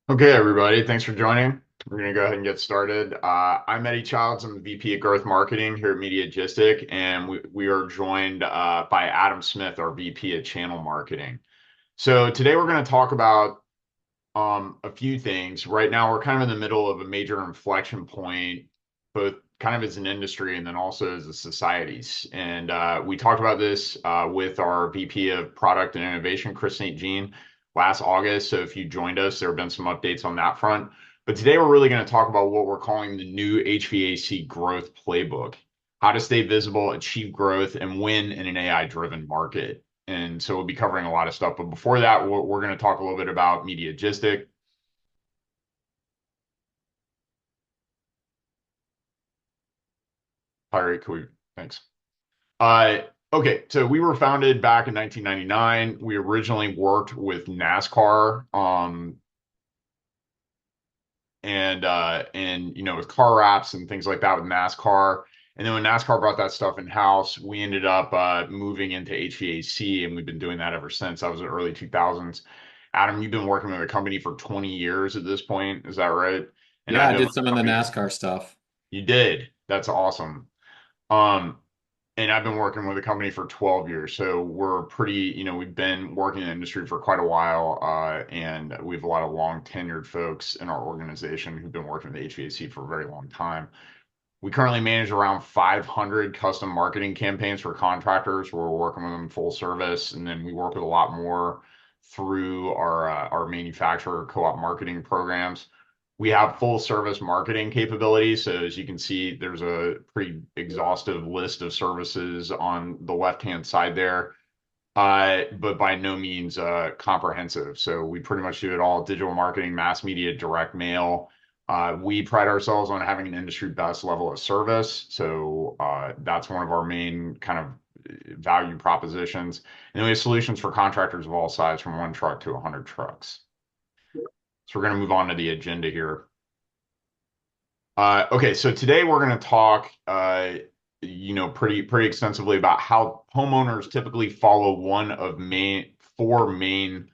Okay, everybody, thanks for joining. We're going to go ahead and get started. I'm Eddie Childs. I'm the VP of Growth Marketing here at Mediagistic, and we are joined by Adam Smith, our VP of Channel Marketing. So today we're going to talk about a few things. Right now, we're kind of in the middle of a major inflection point, both kind of as an industry and then also as a societies. And we talked about this with our VP of Product and Innovation, Chris St. Jean, last August. So if you joined us, there have been some updates on that front. But today we're really going to talk about what we're calling the new HVAC growth playbook, how to stay visible, achieve growth, and win in an AI-driven market. And so we'll be covering a lot of stuff. But before that, we're going to talk a little bit about Mediagistic. All right, cool. Thanks. Uh, okay, so we were founded back in 1999. We originally worked with NASCAR, and with car wraps and things like that with NASCAR. And then when NASCAR brought that stuff in house, we ended up moving into HVAC, and we've been doing that ever since. That was the early 2000s. Adam, you've been working with a company for 20 years at this point, is that right? And Yeah, I've I been did with some the of the company. NASCAR stuff. You did. That's awesome. Um, and I've been working with the company for 12 years. So we're pretty, we've been working in the industry for quite a while. And we have a lot of long tenured folks in our organization who've been working with HVAC for a very long time. We currently manage around 500 custom marketing campaigns for contractors. We're working with them full service. And then we work with a lot more through our manufacturer co-op marketing programs. We have full service marketing capabilities. So as you can see, there's a pretty exhaustive list of services on the left-hand side there, but by no means comprehensive. So we pretty much do it all: digital marketing, mass media, direct mail. We pride ourselves on having an industry best level of service. So that's one of our main kind of value propositions. And then we have solutions for contractors of all sizes, from one truck to 100 trucks. So we're going to move on to the agenda here. Okay, so today we're going to talk, pretty extensively about how homeowners typically follow one of four main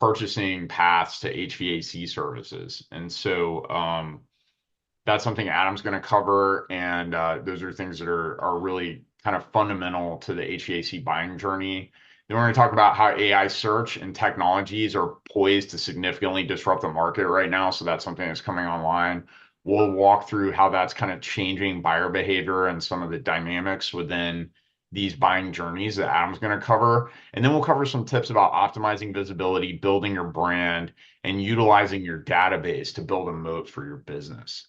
purchasing paths to HVAC services, and so that's something Adam's going to cover, and those are things that are really kind of fundamental to the HVAC buying journey. Then we're going to talk about how AI search and technologies are poised to significantly disrupt the market right now. So that's something that's coming online. We'll walk through how that's kind of changing buyer behavior and some of the dynamics within these buying journeys that Adam's going to cover. And then we'll cover some tips about optimizing visibility, building your brand, and utilizing your database to build a moat for your business.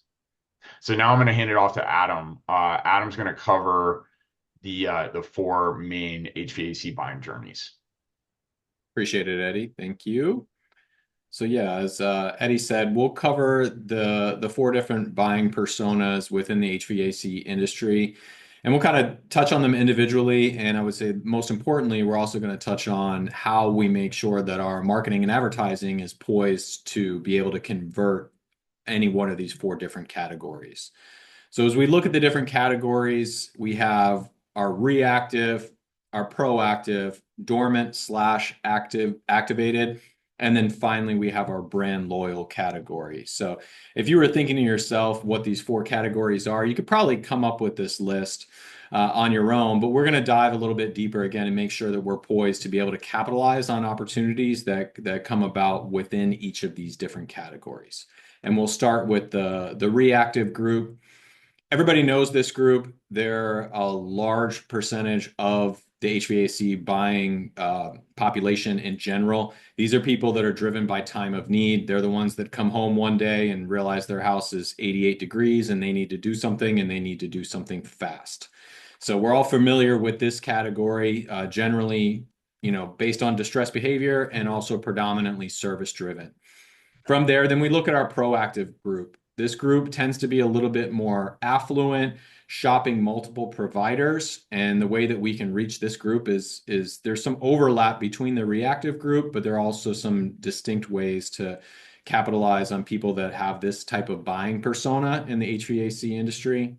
So now I'm going to hand it off to Adam. Adam's going to cover the four main HVAC buying journeys. Appreciate it, Eddie. Thank you. So yeah, as Eddie said, we'll cover the four different buying personas within the HVAC industry, and we'll kind of touch on them individually. And I would say most importantly, we're also going to touch on how we make sure that our marketing and advertising is poised to be able to convert any one of these four different categories. So as we look at the different categories, we have our reactive, our proactive, dormant slash active, activated, and then finally we have our brand loyal category. So if you were thinking to yourself what these four categories are, you could probably come up with this list on your own, but we're going to dive a little bit deeper again and make sure that we're poised to be able to capitalize on opportunities that come about within each of these different categories. And we'll start with the reactive group. Everybody knows this group. They're a large percentage of the HVAC buying population in general. These are people that are driven by time of need. They're the ones that come home one day and realize their house is 88 degrees and they need to do something, and they need to do something fast. So we're all familiar with this category, generally, based on distress behavior and also predominantly service driven. From there, then we look at our proactive group. This group tends to be a little bit more affluent, shopping multiple providers. And the way that we can reach this group is there's some overlap between the reactive group, but there are also some distinct ways to capitalize on people that have this type of buying persona in the HVAC industry.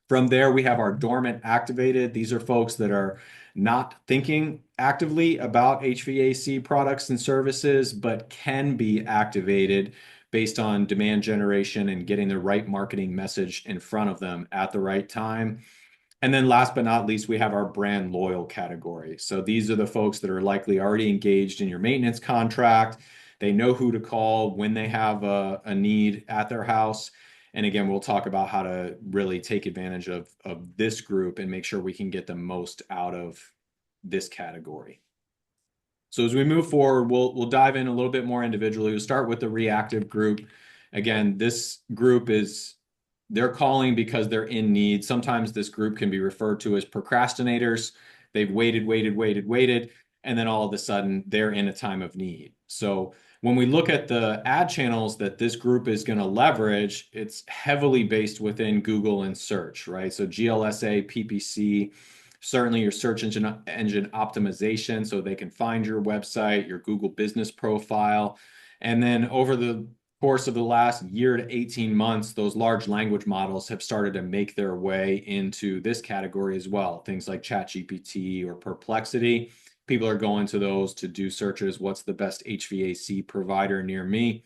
From there, we have our dormant activated. These are folks that are not thinking actively about HVAC products and services, but can be activated based on demand generation and getting the right marketing message in front of them at the right time. And then last but not least, we have our brand loyal category. So these are the folks that are likely already engaged in your maintenance contract. They know who to call when they have a need at their house. And again, we'll talk about how to really take advantage of this group and make sure we can get the most out of this category. So as we move forward, we'll dive in a little bit more individually. We'll start with the reactive group. Again, this group is they're calling because they're in need. Sometimes this group can be referred to as procrastinators. They've waited, and then all of a sudden they're in a time of need. So when we look at the ad channels that this group is going to leverage, it's heavily based within Google and search, right? So GLSA, PPC, certainly your search engine optimization so they can find your website, your Google business profile. And then over the course of the last year to 18 months, those large language models have started to make their way into this category as well. Things like ChatGPT or Perplexity. People are going to those to do searches. What's the best HVAC provider near me?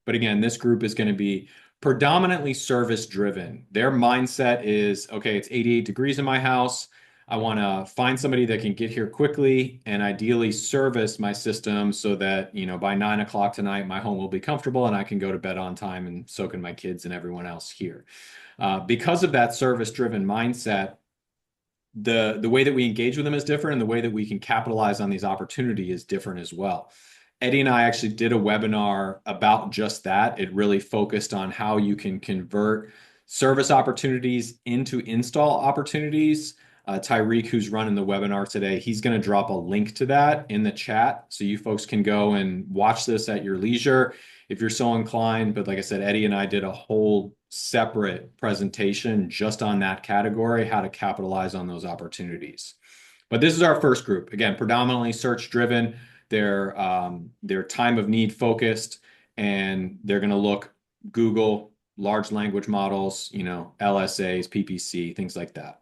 But again, this group is going to be predominantly service driven. Their mindset is, okay, it's 88 degrees in my house. I want to find somebody that can get here quickly and ideally service my system so that, by 9 o'clock tonight, my home will be comfortable and I can go to bed on time, and so can my kids and everyone else here. Because of that service driven mindset, the way that we engage with them is different, and the way that we can capitalize on these opportunities is different as well. Eddie and I actually did a webinar about just that. It really focused on how you can convert service opportunities into install opportunities. Tyreek, who's running the webinar today, he's going to drop a link to that in the chat so you folks can go and watch this at your leisure if you're so inclined. But like I said, Eddie and I did a whole separate presentation just on that category, how to capitalize on those opportunities. But this is our first group. Again, predominantly search driven. They're time of need focused, and they're going to look Google, large language models, LSAs, PPC, things like that.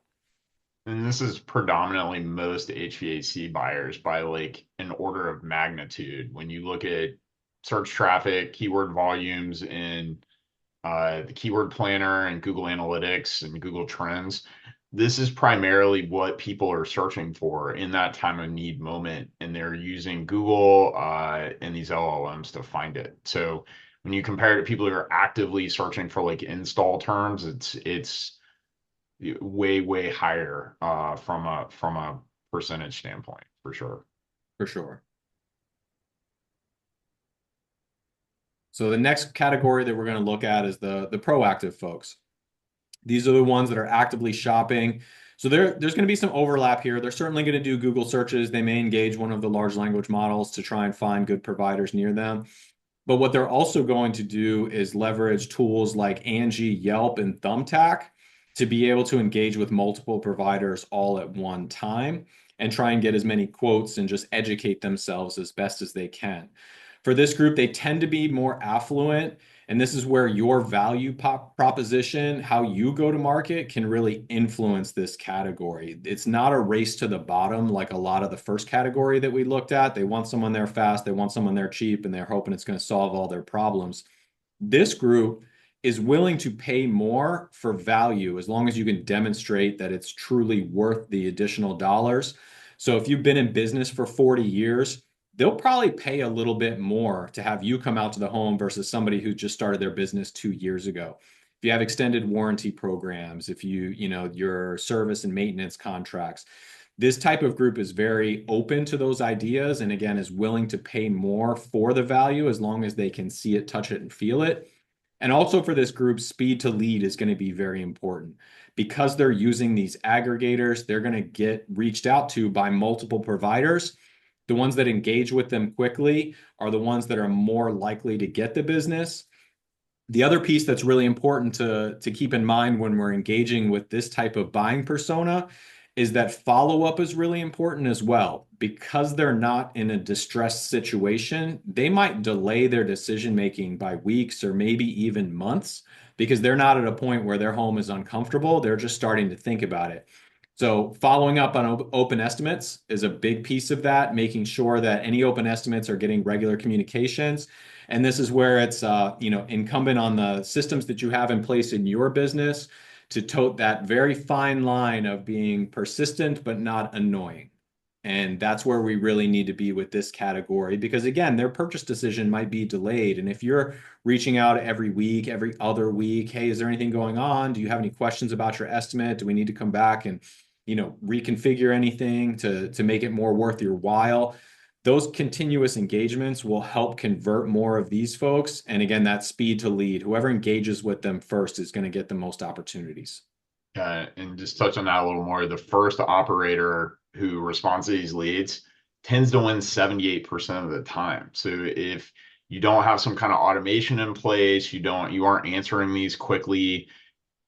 And this is predominantly most HVAC buyers by like an order of magnitude. When you look at search traffic, keyword volumes in the keyword planner and Google Analytics and Google Trends, this is primarily what people are searching for in that time of need moment. And they're using Google and these LLMs to find it. So when you compare it to people who are actively searching for like install terms, it's way higher from a percentage standpoint for sure. For sure. So the next category that we're going to look at is the proactive folks. These are the ones that are actively shopping. So there's going to be some overlap here. They're certainly going to do Google searches. They may engage one of the large language models to try and find good providers near them. But what they're also going to do is leverage tools like Angie, Yelp, and Thumbtack to be able to engage with multiple providers all at one time and try and get as many quotes and just educate themselves as best as they can. For this group, they tend to be more affluent, and this is where your value proposition, how you go to market, can really influence this category. It's not a race to the bottom like a lot of the first category that we looked at. They want someone there fast, they want someone there cheap, and they're hoping it's going to solve all their problems. This group is willing to pay more for value as long as you can demonstrate that it's truly worth the additional dollars. So if you've been in business for 40 years, they'll probably pay a little bit more to have you come out to the home versus somebody who just started their business 2 years ago. If you have extended warranty programs, if your service and maintenance contracts, this type of group is very open to those ideas, and again, is willing to pay more for the value as long as they can see it, touch it, and feel it. And also for this group, speed to lead is going to be very important. Because they're using these aggregators, they're going to get reached out to by multiple providers. The ones that engage with them quickly are the ones that are more likely to get the business. The other piece that's really important to keep in mind when we're engaging with this type of buying persona is that follow-up is really important as well. Because they're not in a distressed situation, they might delay their decision-making by weeks or maybe even months because they're not at a point where their home is uncomfortable. They're just starting to think about it. So following up on open estimates is a big piece of that, making sure that any open estimates are getting regular communications. And this is where it's incumbent on the systems that you have in place in your business to tote that very fine line of being persistent but not annoying. And that's where we really need to be with this category because, again, their purchase decision might be delayed. And if you're reaching out every week, every other week, hey, is there anything going on? Do you have any questions about your estimate? Do we need to come back and reconfigure anything to make it more worth your while? Those continuous engagements will help convert more of these folks. And again, that speed to lead, whoever engages with them first is going to get the most opportunities. And just touch on that a little more. The first operator who responds to these leads tends to win 78% of the time. So if you don't have some kind of automation in place, you aren't answering these quickly,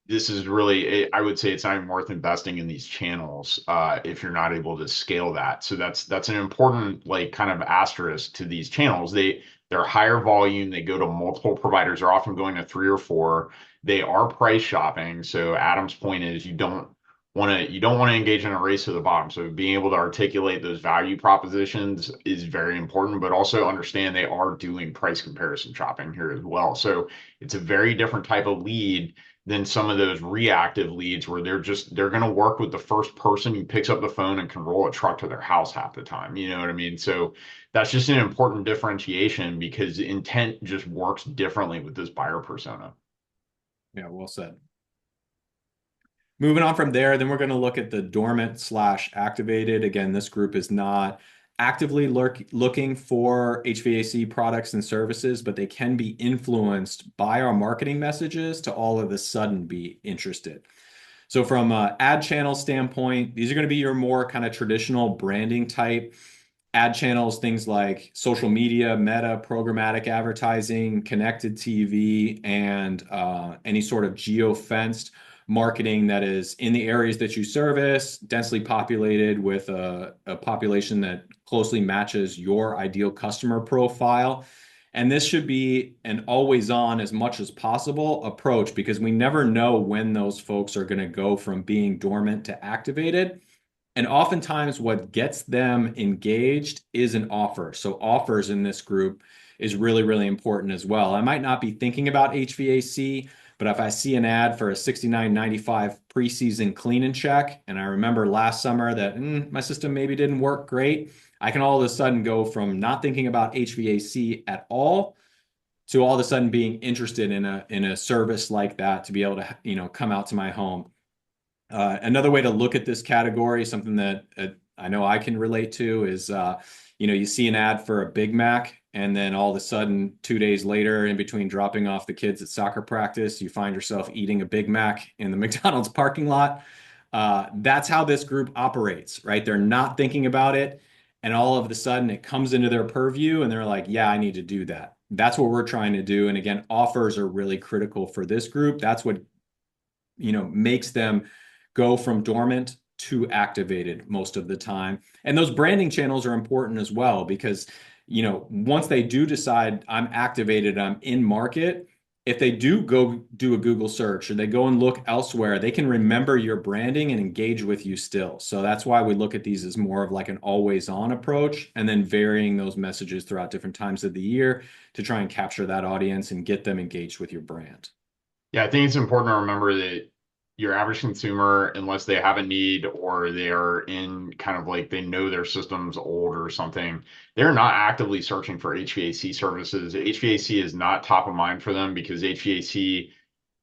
this is really, I would say it's not even worth investing in these channels if you're not able to scale that. So that's an important like kind of asterisk to these channels. They're higher volume. They go to multiple providers. They're often going to three or four. They are price shopping. So Adam's point is you don't want to engage in a race to the bottom. So being able to articulate those value propositions is very important, but also understand they are doing price comparison shopping here as well. So it's a very different type of lead than some of those reactive leads where they're going to work with the first person who picks up the phone and can roll a truck to their house half the time. You know what I mean? So that's just an important differentiation because intent just works differently with this buyer persona. Yeah, well said. Moving on from there, then we're going to look at the dormant slash activated. Again, this group is not actively looking for HVAC products and services, but they can be influenced by our marketing messages to all of a sudden be interested. So from an ad channel standpoint, these are going to be your more kind of traditional branding type ad channels, things like social media, meta, programmatic advertising, connected TV, and any sort of geo-fenced marketing that is in the areas that you service, densely populated with a population that closely matches your ideal customer profile. And this should be an always on as much as possible approach because we never know when those folks are going to go from being dormant to activated. And oftentimes, what gets them engaged is an offer. So, offers in this group is really, really important as well. I might not be thinking about HVAC, but if I see an ad for a $69.95 preseason clean and check, and I remember last summer that my system maybe didn't work great, I can all of a sudden go from not thinking about HVAC at all to all of a sudden being interested in a service like that to be able to come out to my home. Another way to look at this category, something that I know I can relate to, is you see an ad for a Big Mac, and then all of a sudden, 2 days later, in between dropping off the kids at soccer practice, you find yourself eating a Big Mac in the McDonald's parking lot. That's how this group operates, right? They're not thinking about it, and all of a sudden, it comes into their purview, and they're like, "Yeah, I need to do that." That's what we're trying to do. And again, offers are really critical for this group. That's what makes them go from dormant to activated most of the time. And those branding channels are important as well because, once they do decide I'm activated, I'm in market, if they do go do a Google search or they go and look elsewhere, they can remember your branding and engage with you still. So that's why we look at these as more of like an always on approach and then varying those messages throughout different times of the year to try and capture that audience and get them engaged with your brand. Yeah, I think it's important to remember that your average consumer, unless they have a need or they're in kind of like they know their system's old or something, they're not actively searching for HVAC services. HVAC is not top of mind for them because HVAC,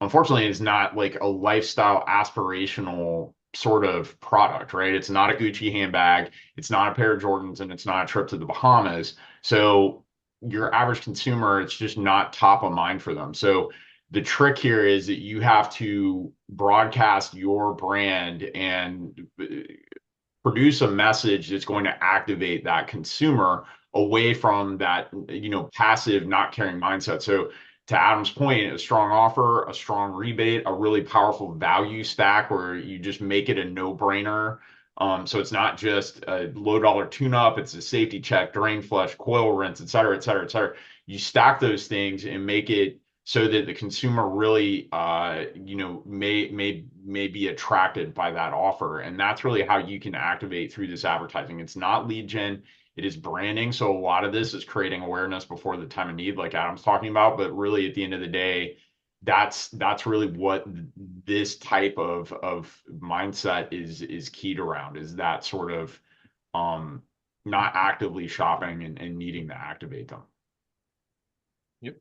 unfortunately, is not like a lifestyle aspirational sort of product, right? It's not a Gucci handbag, it's not a pair of Jordans, and it's not a trip to the Bahamas. So your average consumer, it's just not top of mind for them. So the trick here is that you have to broadcast your brand and produce a message that's going to activate that consumer away from that, passive, not caring mindset. So to Adam's point, a strong offer, a strong rebate, a really powerful value stack where you just make it a no-brainer. So it's not just a low dollar tune-up, it's a safety check, drain flush, coil rinse, et cetera, et cetera, et cetera. You stack those things and make it so that the consumer really may may be attracted by that offer. And that's really how you can activate through this advertising. It's not lead gen, it is branding. So a lot of this is creating awareness before the time of need, like Adam's talking about. But really, at the end of the day, that's really what this type of mindset is keyed around, is that sort of um not actively shopping and needing to activate them. Yep.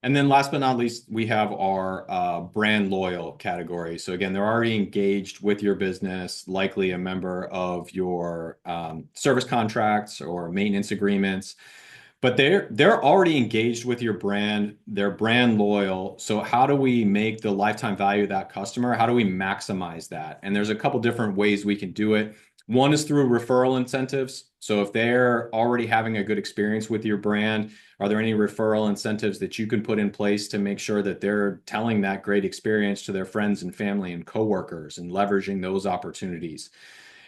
And then last but not least, we have our brand loyal category. So again, they're already engaged with your business, likely a member of your service contracts or maintenance agreements, but they're already engaged with your brand. They're brand loyal. So how do we make the lifetime value of that customer? How do we maximize that? And there's a couple different ways we can do it. One is through referral incentives. So if they're already having a good experience with your brand, are there any referral incentives that you can put in place to make sure that they're telling that great experience to their friends and family and coworkers and leveraging those opportunities?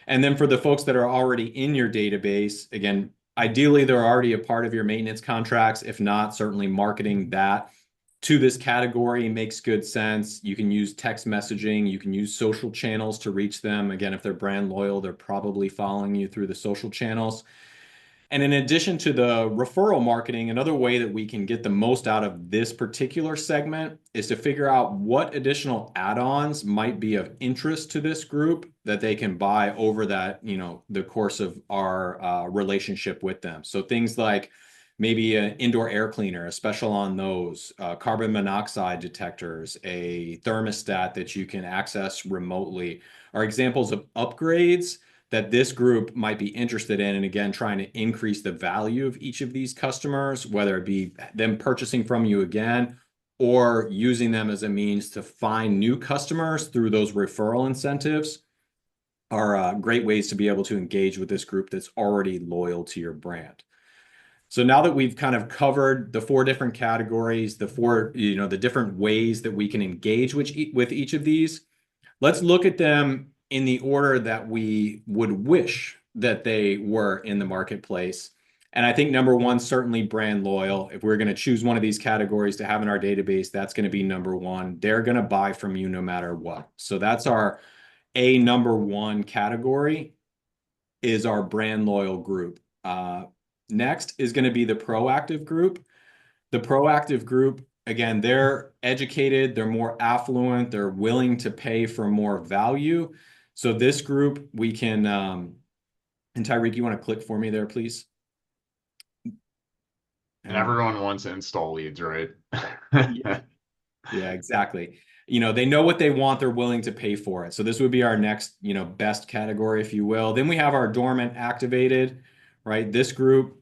And then for the folks that are already in your database, again, ideally they're already a part of your maintenance contracts. If not, certainly marketing that to this category makes good sense. You can use text messaging, you can use social channels to reach them. Again, if they're brand loyal, they're probably following you through the social channels. And in addition to the referral marketing, another way that we can get the most out of this particular segment is to figure out what additional add-ons might be of interest to this group that they can buy over that, the course of our relationship with them. So things like maybe an indoor air cleaner, a special on those, carbon monoxide detectors, a thermostat that you can access remotely are examples of upgrades that this group might be interested in. And again, trying to increase the value of each of these customers, whether it be them purchasing from you again or using them as a means to find new customers through those referral incentives are great ways to be able to engage with this group that's already loyal to your brand. So now that we've kind of covered the four different categories, the different ways that we can engage with each of these, let's look at them in the order that we would wish that they were in the marketplace. And I think number one, certainly brand loyal. If we're going to choose one of these categories to have in our database, that's going to be number one. They're going to buy from you no matter what. So that's our number one category is our brand loyal group. Next is going to be the proactive group. The proactive group, again, they're educated, they're more affluent, they're willing to pay for more value. So this group, we can, and Tyreek, you want to click for me there, please? And And everyone wants install leads, right? yeah, yeah, exactly. They know what they want, they're willing to pay for it. So this would be our next, best category, if you will. Then we have our dormant activated, right? This group,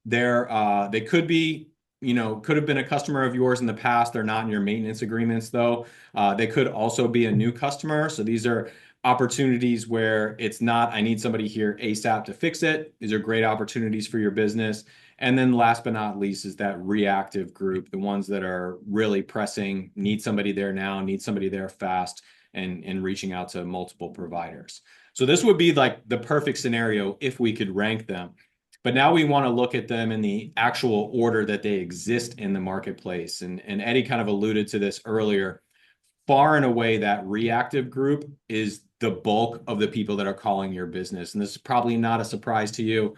they could be, could have been a customer of yours in the past. They're not in your maintenance agreements, though. They could also be a new customer. So these are opportunities where it's not, I need somebody here ASAP to fix it. These are great opportunities for your business. And then last but not least is that reactive group, the ones that are really pressing, need somebody there now, need somebody there fast, and reaching out to multiple providers. So this would be like the perfect scenario if we could rank them. But now we want to look at them in the actual order that they exist in the marketplace. And Eddie kind of alluded to this earlier. Far and away, that reactive group is the bulk of the people that are calling your business. And this is probably not a surprise to you.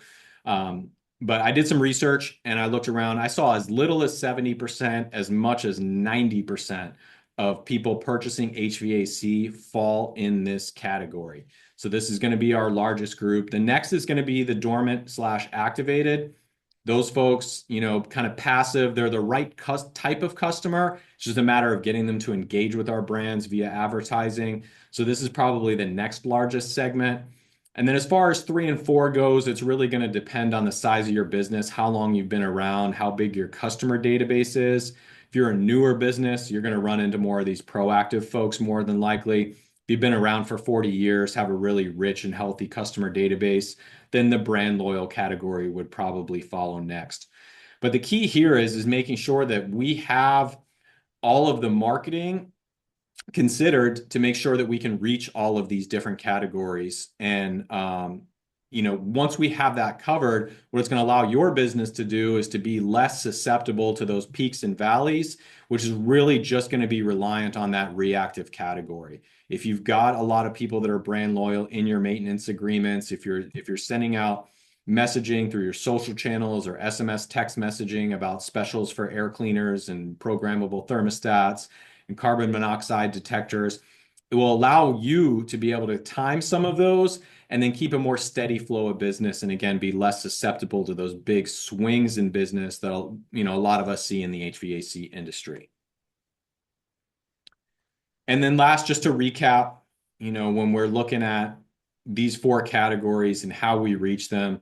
But I did some research and I looked around. I saw as little as 70%, as much as 90% of people purchasing HVAC fall in this category. So this is going to be our largest group. The next is going to be the dormant / activated. Those folks, kind of passive, they're the right type of customer. It's just a matter of getting them to engage with our brands via advertising. So this is probably the next largest segment. And then as far as 3 and 4 goes, it's really going to depend on the size of your business, how long you've been around, how big your customer database is. If you're a newer business, you're going to run into more of these proactive folks more than likely. If you've been around for 40 years, have a really rich and healthy customer database, then the brand loyal category would probably follow next. But the key here is making sure that we have all of the marketing considered to make sure that we can reach all of these different categories. And once we have that covered, what it's going to allow your business to do is to be less susceptible to those peaks and valleys, which is really just going to be reliant on that reactive category. If you've got a lot of people that are brand loyal in your maintenance agreements, if you're sending out messaging through your social channels or SMS text messaging about specials for air cleaners and programmable thermostats and carbon monoxide detectors, it will allow you to be able to time some of those and then keep a more steady flow of business, and again be less susceptible to those big swings in business that a lot of us see in the HVAC industry. And then last, just to recap, when we're looking at these four categories and how we reach them,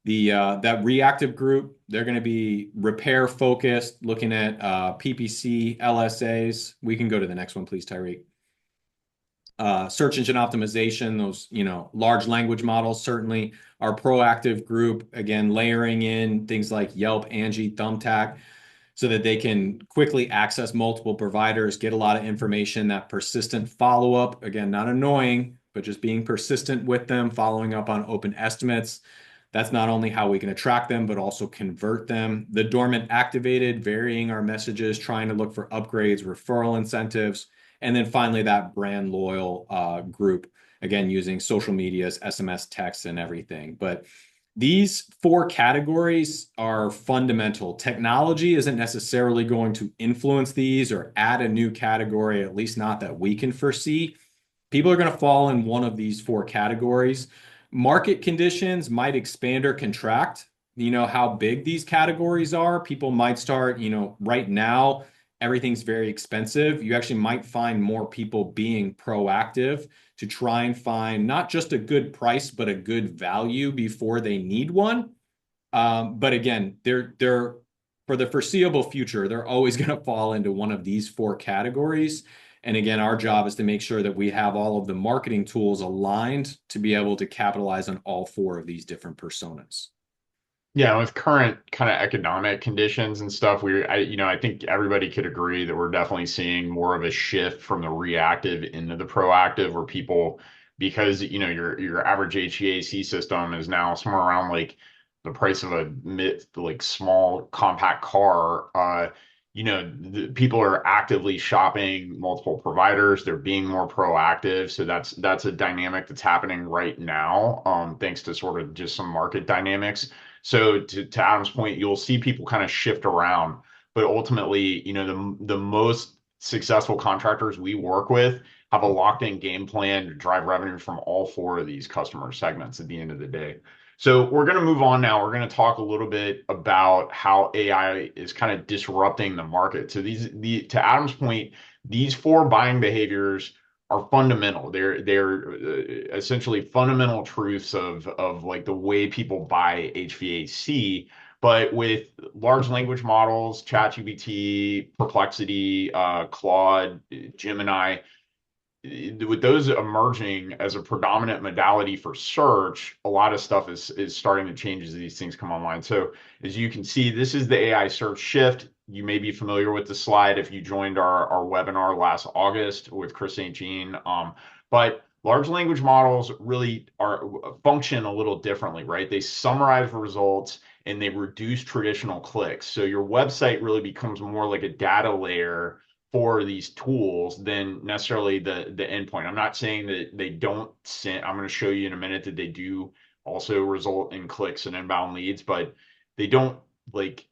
that reactive group, they're going to be repair focused, looking at PPC, LSAs. We can go to the next one, please, Tyreek. Search engine optimization, those large language models certainly. Our proactive group, again, layering in things like Yelp, Angie, Thumbtack, so that they can quickly access multiple providers, get a lot of information. That persistent follow-up, again, not annoying, but just being persistent with them, following up on open estimates. That's not only how we can attract them, but also convert them. The dormant activated, varying our messages, trying to look for upgrades, referral incentives. And then finally, that brand loyal group, again, using social medias, SMS, texts, and everything. But these four categories are fundamental. Technology isn't necessarily going to influence these or add a new category, at least not that we can foresee. People are going to fall in one of these four categories. Market conditions might expand or contract, how big these categories are. People might start, right now, everything's very expensive. You actually might find more people being proactive to try and find not just a good price, but a good value before they need one. But again, they're for the foreseeable future, they're always going to fall into one of these four categories. And again, our job is to make sure that we have all of the marketing tools aligned to be able to capitalize on all four of these different personas. Yeah, with current kind of economic conditions and stuff, I think everybody could agree that we're definitely seeing more of a shift from the reactive into the proactive, where people, because your average HVAC system is now somewhere around like the price of a like small compact car. People are actively shopping multiple providers. They're being more proactive, so that's a dynamic that's happening right now, thanks to sort of just some market dynamics. So to Adam's point, you'll see people kind of shift around, but ultimately, the most successful contractors we work with have a locked in game plan to drive revenue from all four of these customer segments at the end of the day. So we're going to move on now. We're going to talk a little bit about how AI is kind of disrupting the market. So to Adam's point, these four buying behaviors are fundamental. They're essentially fundamental truths of like the way people buy HVAC. But with large language models, ChatGPT, Perplexity, Claude, Gemini, with those emerging as a predominant modality for search, a lot of stuff is starting to change as these things come online. So as you can see, this is the AI search shift. You may be familiar with the slide if you joined our webinar last August with Chris St. Jean. But large language models really function a little differently, right? They summarize results and they reduce traditional clicks. So your website really becomes more like a data layer for these tools than necessarily the endpoint. I'm not saying that they don't send. I'm going to show you in a minute that they do also result in clicks and inbound leads, but they don't like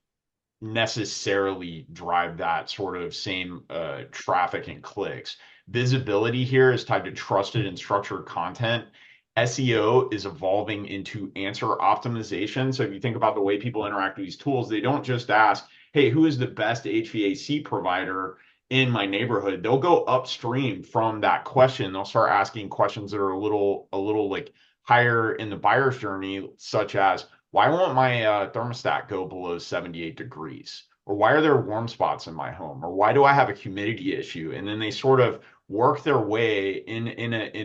necessarily drive that sort of same traffic and clicks. Visibility here is tied to trusted and structured content. SEO is evolving into answer optimization. So if you think about the way people interact with these tools, they don't just ask, hey, who is the best HVAC provider in my neighborhood? They'll go upstream from that question. They'll start asking questions that are a little like higher in the buyer's journey, such as, why won't my thermostat go below 78 degrees? Or why are there warm spots in my home? Or why do I have a humidity issue? And then they sort of work their way in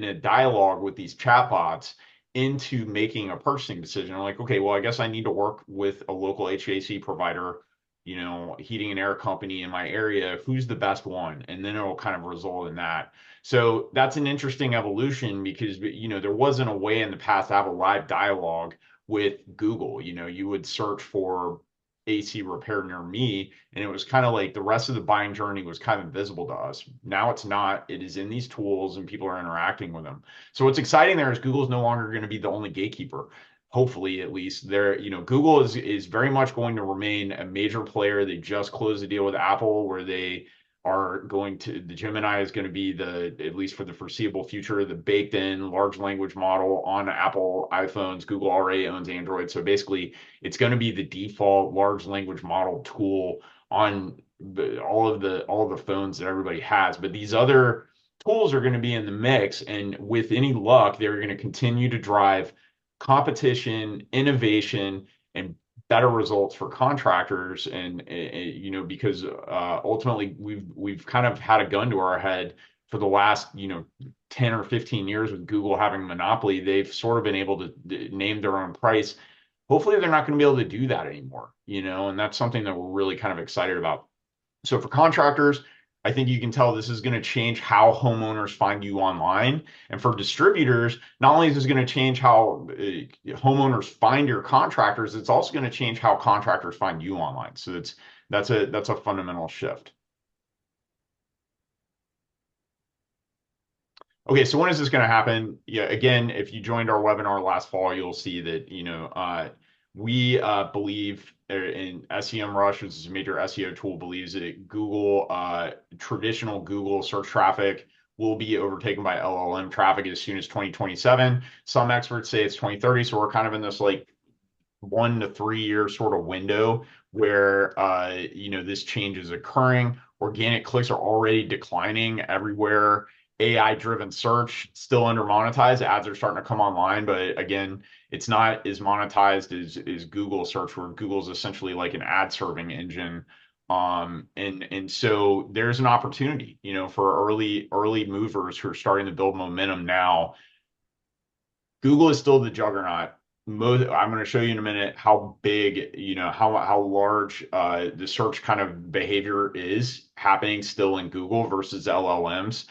a dialogue with these chatbots into making a purchasing decision. I'm like, okay, well, I guess I need to work with a local HVAC provider heating and air company in my area, who's the best one? And then it'll kind of result in that. So that's an interesting evolution because, there wasn't a way in the past to have a live dialogue with Google. You would search for AC repair near me, and it was kind of like the rest of the buying journey was kind of invisible to us. Now it's not. It is in these tools, and people are interacting with them. So what's exciting there is Google's no longer going to be the only gatekeeper. Hopefully, at least there, Google is very much going to remain a major player. They just closed a deal with Apple where they are going to the Gemini is going to be the, at least for the foreseeable future, the baked in large language model on Apple iPhones. Google already owns Android. So basically it's going to be the default large language model tool on all of the phones that everybody has. But these other tools are going to be in the mix, and with any luck, they're going to continue to drive competition, innovation, and better results for contractors. And because ultimately we've kind of had a gun to our head for the last 10 or 15 years with Google having a monopoly. They've sort of been able to name their own price. Hopefully they're not going to be able to do that anymore, and that's something that we're really kind of excited about. So for contractors, I think you can tell this is going to change how homeowners find you online. And for distributors, not only is this going to change how homeowners find your contractors, it's also going to change how contractors find you online. So that's a fundamental shift. Okay, so when is this going to happen? Yeah, again, if you joined our webinar last fall, you'll see that we believe in SEM Rush, which is a major SEO tool, believes that Google, traditional Google search traffic will be overtaken by LLM traffic as soon as 2027. Some experts say it's 2030, so we're kind of in this like 1 to 3 year sort of window where this change is occurring. Organic clicks are already declining everywhere. AI driven search still under monetized. Ads are starting to come online, but again, it's not as monetized as Google search, where Google's essentially like an ad serving engine. And so there's an opportunity, for early movers who are starting to build momentum now. Google is still the juggernaut. I'm going to show you in a minute how big, how large the search kind of behavior is happening still in Google versus LLMs.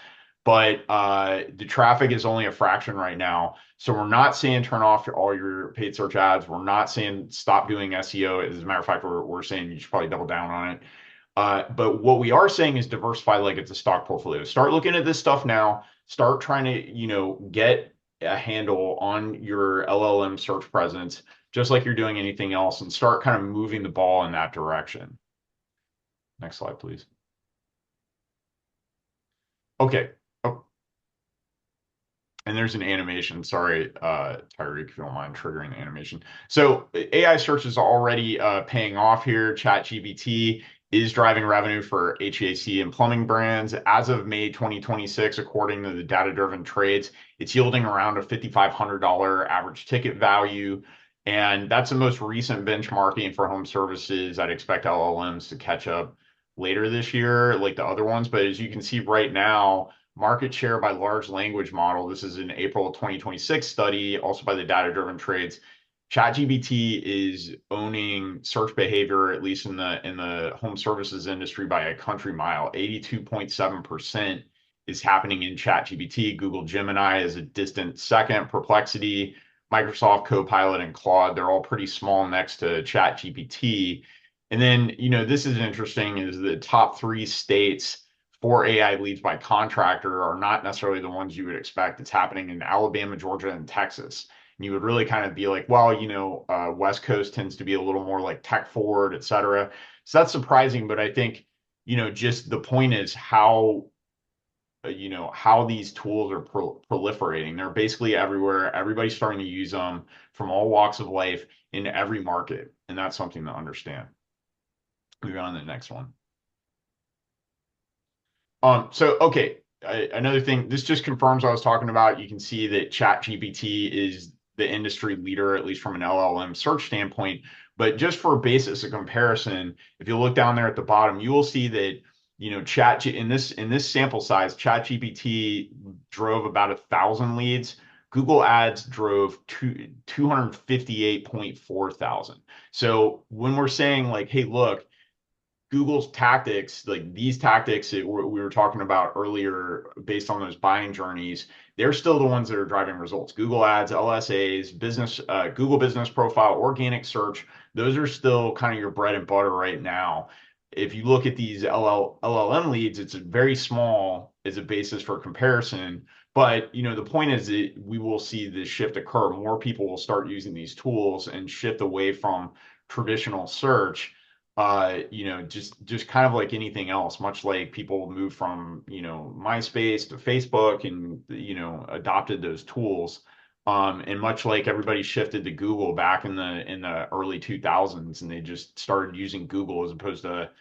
But the traffic is only a fraction right now. So we're not saying turn off all your paid search ads. We're not saying stop doing SEO. As a matter of fact, we're saying you should probably double down on it. But what we are saying is diversify like it's a stock portfolio. Start looking at this stuff now. Start trying to, get a handle on your LLM search presence, just like you're doing anything else, and start kind of moving the ball in that direction. Next slide, please. Okay. Oh, and there's an animation. Sorry, Tyreek, if you don't mind triggering the animation. So AI search is already paying off here. ChatGPT is driving revenue for HVAC and plumbing brands. As of May 2026, according to the data-driven trades, it's yielding around a $5,500 average ticket value. And that's the most recent benchmarking for home services. I'd expect LLMs to catch up later this year, like the other ones. But as you can see right now, market share by large language model. This is an April 2026 study, also by the data-driven trades. ChatGPT is owning search behavior, at least in the home services industry, by a country mile. 82.7% is happening in ChatGPT. Google Gemini is a distant second. Perplexity, Microsoft Copilot, and Claude, they're all pretty small next to ChatGPT. And then, this is interesting, is the top 3 states for AI leads by contractor are not necessarily the ones you would expect. It's happening in Alabama, Georgia, and Texas. And you would really kind of be like, well, West Coast tends to be a little more like tech forward, et cetera. So that's surprising, but I think, just the point is how these tools are proliferating. They're basically everywhere. Everybody's starting to use them from all walks of life in every market. And that's something to understand. Moving on to the next one. So okay, another thing, this just confirms what I was talking about. You can see that ChatGPT is the industry leader, at least from an LLM search standpoint. But just for a basis of comparison, if you look down there at the bottom, you will see that in this sample size, ChatGPT drove about 1,000 leads. Google Ads drove 258.4 thousand. So when we're saying like, hey, look, Google's tactics, like these tactics that we were talking about earlier, based on those buying journeys, they're still the ones that are driving results. Google Ads, LSAs, Google Business Profile, organic search, those are still kind of your bread and butter right now. If you look at these LLM leads, it's very small as a basis for comparison. But the point is that we will see this shift occur. More people will start using these tools and shift away from traditional search. Just kind of like anything else, much like people move from, MySpace to Facebook and, adopted those tools. And much like everybody shifted to Google back in the early 2000s, and they just started using Google as opposed to,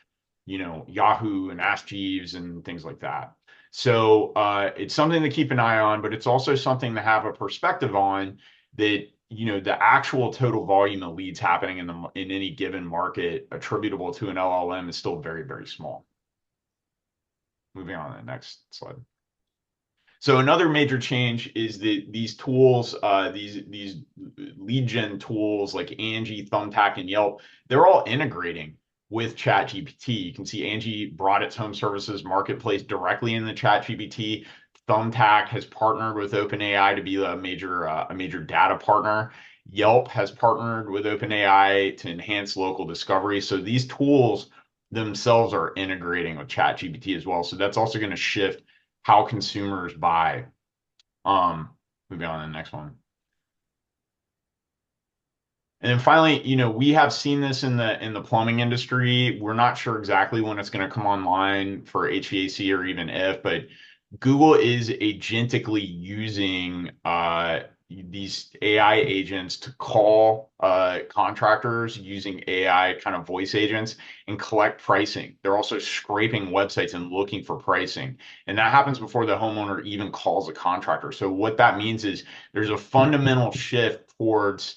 Yahoo and Ask Jeeves and things like that. So it's something to keep an eye on, but it's also something to have a perspective on, that the actual total volume of leads happening in any given market attributable to an LLM is still very, very small. Moving on to the next slide. So another major change is that these tools, these lead gen tools like Angie, Thumbtack, and Yelp, they're all integrating with ChatGPT. You can see Angie brought its home services marketplace directly in the ChatGPT. Thumbtack has partnered with OpenAI to be a major data partner. Yelp has partnered with OpenAI to enhance local discovery. So these tools themselves are integrating with ChatGPT as well. So that's also going to shift how consumers buy. Moving on to the next one. And then finally, we have seen this in the plumbing industry. We're not sure exactly when it's going to come online for HVAC or even if, but Google is agentically using these AI agents to call contractors using AI kind of voice agents and collect pricing. They're also scraping websites and looking for pricing. And that happens before the homeowner even calls a contractor. So what that means is there's a fundamental shift towards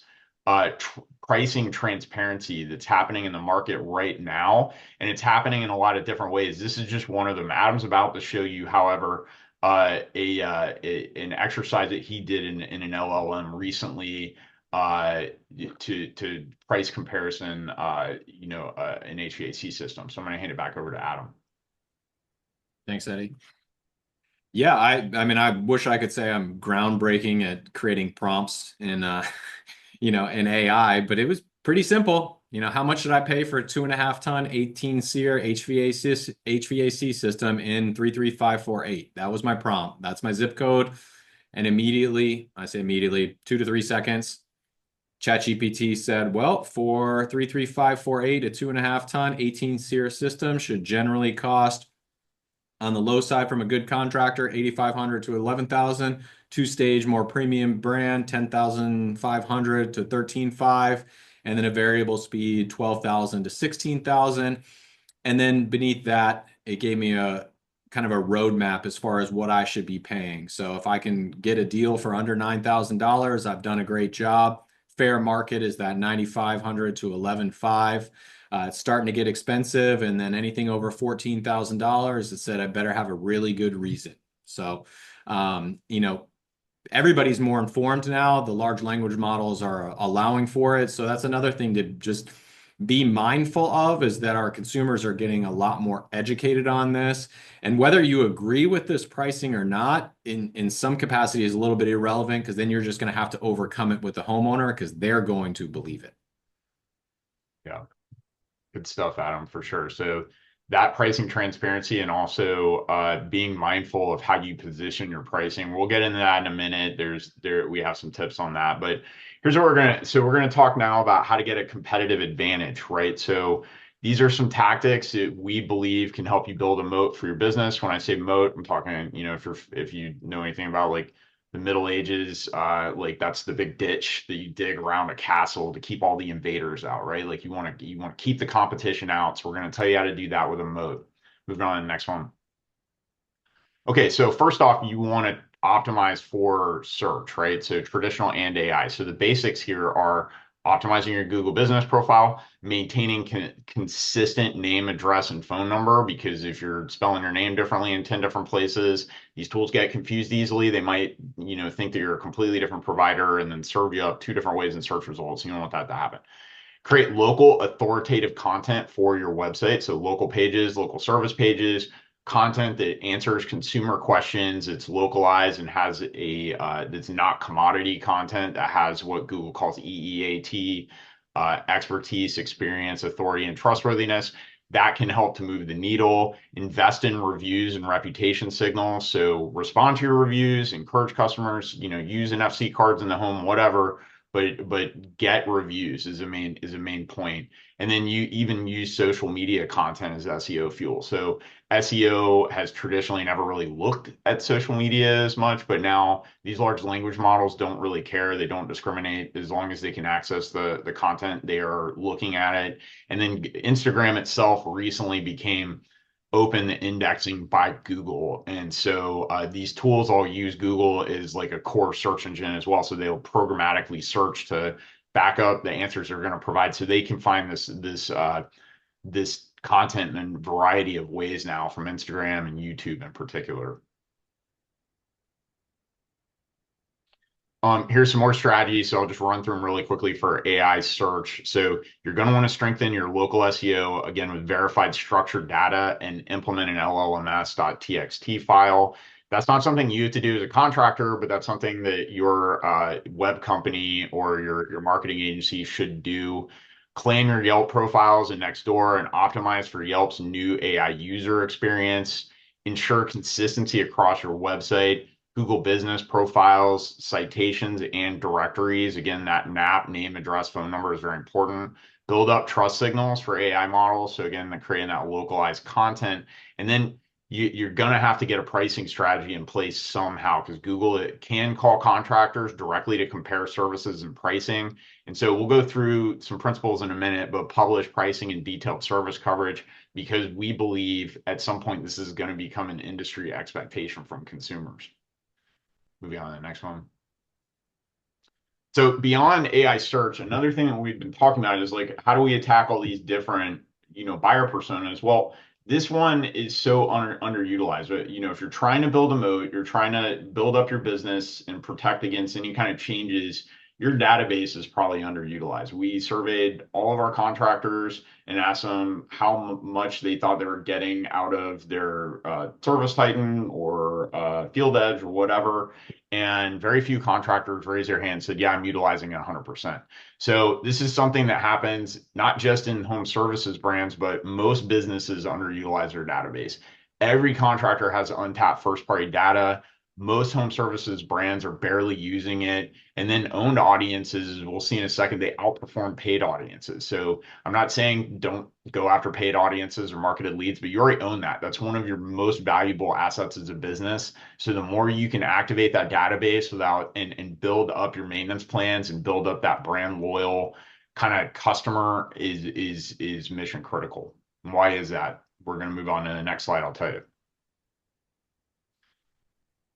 pricing transparency that's happening in the market right now. And it's happening in a lot of different ways. This is just one of them. Adam's about to show you, however, an exercise that he did in an LLM recently to price comparison, an HVAC system. So I'm going to hand it back over to Adam. Thanks, Eddie. Yeah, I mean, I wish I could say I'm groundbreaking at creating prompts in in AI, but it was pretty simple. How much did I pay for a 2.5 ton 18 SEER HVAC system in 33548? That was my prompt. That's my zip code. And immediately, I say immediately, 2 to 3 seconds, ChatGPT said, well, for 33548, a 2.5 ton 18 SEER system should generally cost, on the low side from a good contractor, 8,500 to 11,000. Two-stage, more premium brand, 10,500 to 13,500. And then a variable speed, 12,000 to 16,000. And then beneath that, it gave me a kind of a roadmap as far as what I should be paying. So if I can get a deal for under $9,000, I've done a great job. Fair market is that 9,500 to 11,500. It's starting to get expensive, and then anything over $14,000, it said I better have a really good reason. So, everybody's more informed now. The large language models are allowing for it. So that's another thing to just be mindful of, is that our consumers are getting a lot more educated on this. And whether you agree with this pricing or not, in some capacity is a little bit irrelevant, because then you're just going to have to overcome it with the homeowner, because they're going to believe it. Yeah. Good stuff, Adam, for sure. So that pricing transparency, and also being mindful of how you position your pricing. We'll get into that in a minute. We have some tips on that, but here's what we're gonna talk now about how to get a competitive advantage, right? So these are some tactics that we believe can help you build a moat for your business. When I say moat, I'm talking, if you know anything about like the Middle Ages, like that's the big ditch that you dig around a castle to keep all the invaders out, right? Like you want to keep the competition out. So we're going to tell you how to do that with a moat. Moving on to the next one. Okay, so first off, you want to optimize for search, right? So traditional and AI. So the basics here are optimizing your Google business profile, maintaining consistent name, address, and phone number, because if you're spelling your name differently in 10 different places, these tools get confused easily. They might, think that you're a completely different provider and then serve you up two different ways in search results. You don't want that to happen. create local authoritative content for your website. So local pages, local service pages, content that answers consumer questions. It's localized and has a that's not commodity content, that has what Google calls EEAT, expertise, experience, authority, and trustworthiness. That can help to move the needle. Invest in reviews and reputation signals. So respond to your reviews, encourage customers, use NFC cards in the home, whatever, but get reviews is a main point. And then you even use social media content as SEO fuel. So SEO has traditionally never really looked at social media as much, but now these large language models don't really care. They don't discriminate. As long as they can access the content, they are looking at it. And then Instagram itself recently became open indexing by Google. And so these tools all use Google as like a core search engine as well. So they'll programmatically search to back up the answers they're going to provide, so they can find this content in a variety of ways now from Instagram and YouTube in particular. Here's some more strategies. So I'll just run through them really quickly for AI search. So you're going to want to strengthen your local SEO again with verified structured data and implement an LLMS.txt file. That's not something you have to do as a contractor, but that's something that your web company or your marketing agency should do. Claim your Yelp profiles and Nextdoor and optimize for Yelp's new AI user experience. Ensure consistency across your website. Google Business profiles, citations, and directories. Again, that NAP, name, address, phone number is very important. Build up trust signals for AI models. So again, creating that localized content. And then you're going to have to get a pricing strategy in place somehow, because Google can call contractors directly to compare services and pricing. And so we'll go through some principles in a minute, but publish pricing and detailed service coverage, because we believe at some point this is going to become an industry expectation from consumers. Moving on to the next one. So beyond AI search, another thing that we've been talking about is like, how do we attack all these different, buyer personas? Well, this one is so underutilized. But, if you're trying to build a moat, you're trying to build up your business and protect against any kind of changes, your database is probably underutilized. We surveyed all of our contractors and asked them how much they thought they were getting out of their Service Titan or Field Edge or whatever. And very few contractors raised their hand and said, yeah, I'm utilizing it 100%. So this is something that happens not just in home services brands, but most businesses underutilize their database. Every contractor has untapped first party data. Most home services brands are barely using it. And then owned audiences, we'll see in a second, they outperform paid audiences. So I'm not saying don't go after paid audiences or marketed leads, but you already own that. That's one of your most valuable assets as a business. So the more you can activate that database and build up your maintenance plans and build up that brand loyal kind of customer is mission critical. And why is that? We're going to move on to the next slide. I'll tell you.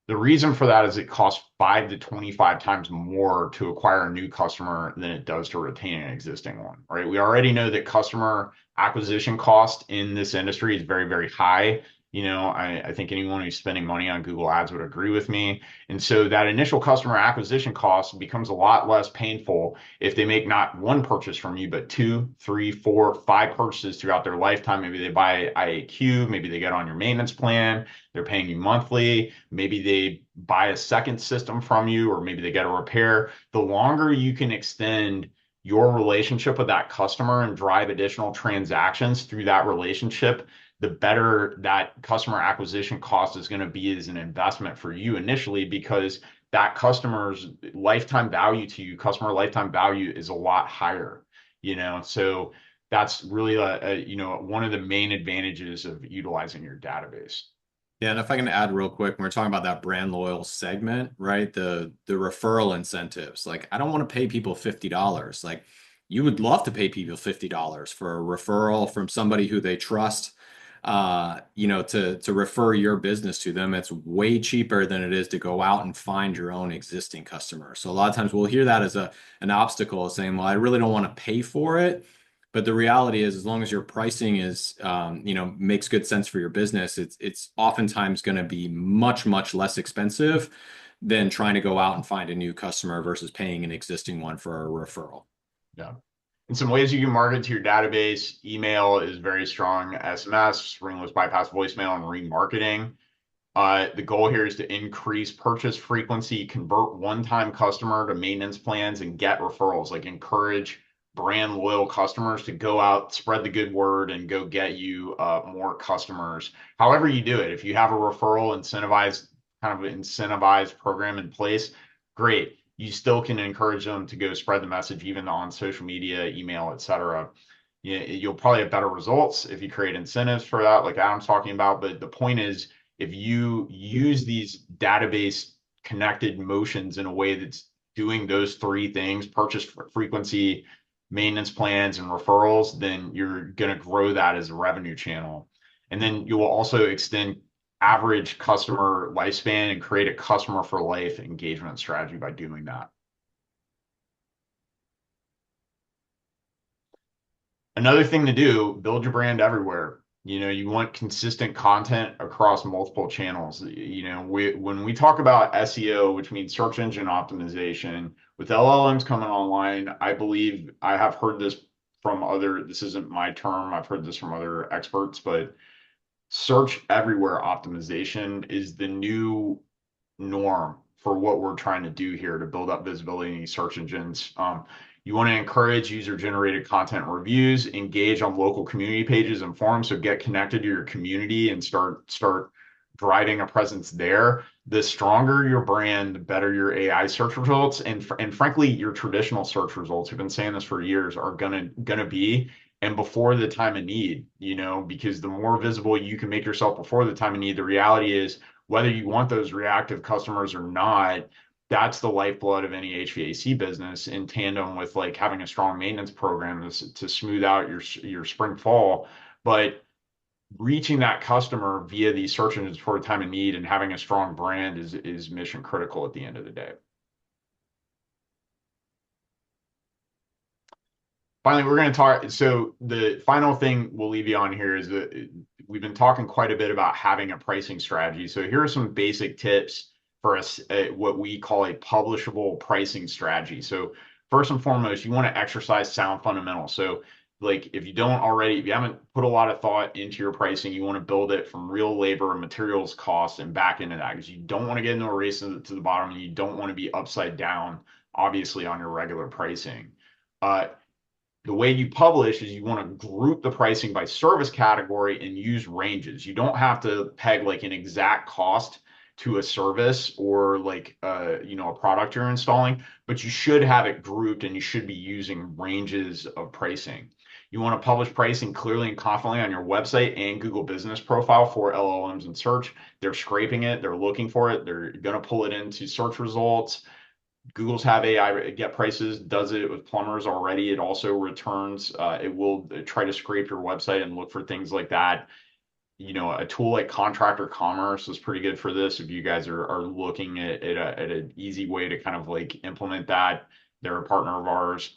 The reason for that is it costs 5 to 25 times more to acquire a new customer than it does to retain an existing one, right? We already know that customer acquisition cost in this industry is very, very high. I think anyone who's spending money on Google Ads would agree with me. And so that initial customer acquisition cost becomes a lot less painful if they make not one purchase from you, but 2, 3, 4, 5 purchases throughout their lifetime. Maybe they buy IAQ, maybe they get on your maintenance plan, they're paying you monthly, maybe they buy a second system from you, or maybe they get a repair. The longer you can extend your relationship with that customer and drive additional transactions through that relationship, the better that customer acquisition cost is going to be as an investment for you initially, because that customer's lifetime value to you, customer lifetime value, is a lot higher. So that's really one of the main advantages of utilizing your database. Yeah, and if I can add real quick, when we're talking about that brand loyal segment, right? The referral incentives. Like, I don't want to pay people $50. Like, you would love to pay people $50 for a referral from somebody who they trust, to refer your business to them. It's way cheaper than it is to go out and find your own existing customer. So a lot of times we'll hear that as an obstacle, saying, well, I really don't want to pay for it. But the reality is, as long as your pricing is, makes good sense for your business, it's oftentimes going to be much, much less expensive than trying to go out and find a new customer versus paying an existing one for a referral. Yeah. And some ways you can market to your database: email is very strong, SMS, ringless bypass voicemail, and remarketing. The goal here is to increase purchase frequency, convert one-time customer to maintenance plans, and get referrals. Like encourage brand loyal customers to go out, spread the good word, and go get you more customers. However you do it, if you have a referral incentivized kind of incentivized program in place, great. You still can encourage them to go spread the message even on social media, email, etc. You'll probably have better results if you create incentives for that, like Adam's talking about. But the point is, if you use these database connected motions in a way that's doing those three things: purchase frequency, maintenance plans, and referrals, then you're going to grow that as a revenue channel. And then you will also extend average customer lifespan and create a customer for life engagement strategy by doing that. Another thing to do: build your brand everywhere. You want consistent content across multiple channels. When we talk about SEO, which means search engine optimization, with LLMs coming online, I believe I have heard this from this isn't my term, I've heard this from other experts, but search everywhere optimization is the new norm for what we're trying to do here to build up visibility in these search engines. You want to encourage user-generated content reviews, engage on local community pages and forums, so get connected to your community and start driving a presence there. The stronger your brand, the better your AI search results, and frankly, your traditional search results. We've been saying this for years, are gonna be, and before the time of need. Because the more visible you can make yourself before the time of need, the reality is, whether you want those reactive customers or not, that's the lifeblood of any HVAC business, in tandem with like having a strong maintenance program to smooth out your spring fall. But reaching that customer via these search engines for a time of need and having a strong brand is mission critical at the end of the day. Finally, we're going to talk. So the final thing we'll leave you on here is that we've been talking quite a bit about having a pricing strategy. So here are some basic tips for us, what we call a publishable pricing strategy. So first and foremost, you want to exercise sound fundamentals. So like if you haven't put a lot of thought into your pricing, you want to build it from real labor and materials costs and back into that, because you don't want to get into a race to the bottom, and you don't want to be upside down, obviously, on your regular pricing. The way you publish is you want to group the pricing by service category and use ranges. You don't have to peg like an exact cost to a service or like a product you're installing, but you should have it grouped and you should be using ranges of pricing. You want to publish pricing clearly and confidently on your website and Google Business Profile for LLMs and search. They're scraping it, they're looking for it, they're going to pull it into search results. Google's have AI get prices, does it with plumbers already. It also returns, it will try to scrape your website and look for things like that. A tool like Contractor Commerce is pretty good for this. If you guys are looking at an easy way to kind of like implement that, they're a partner of ours.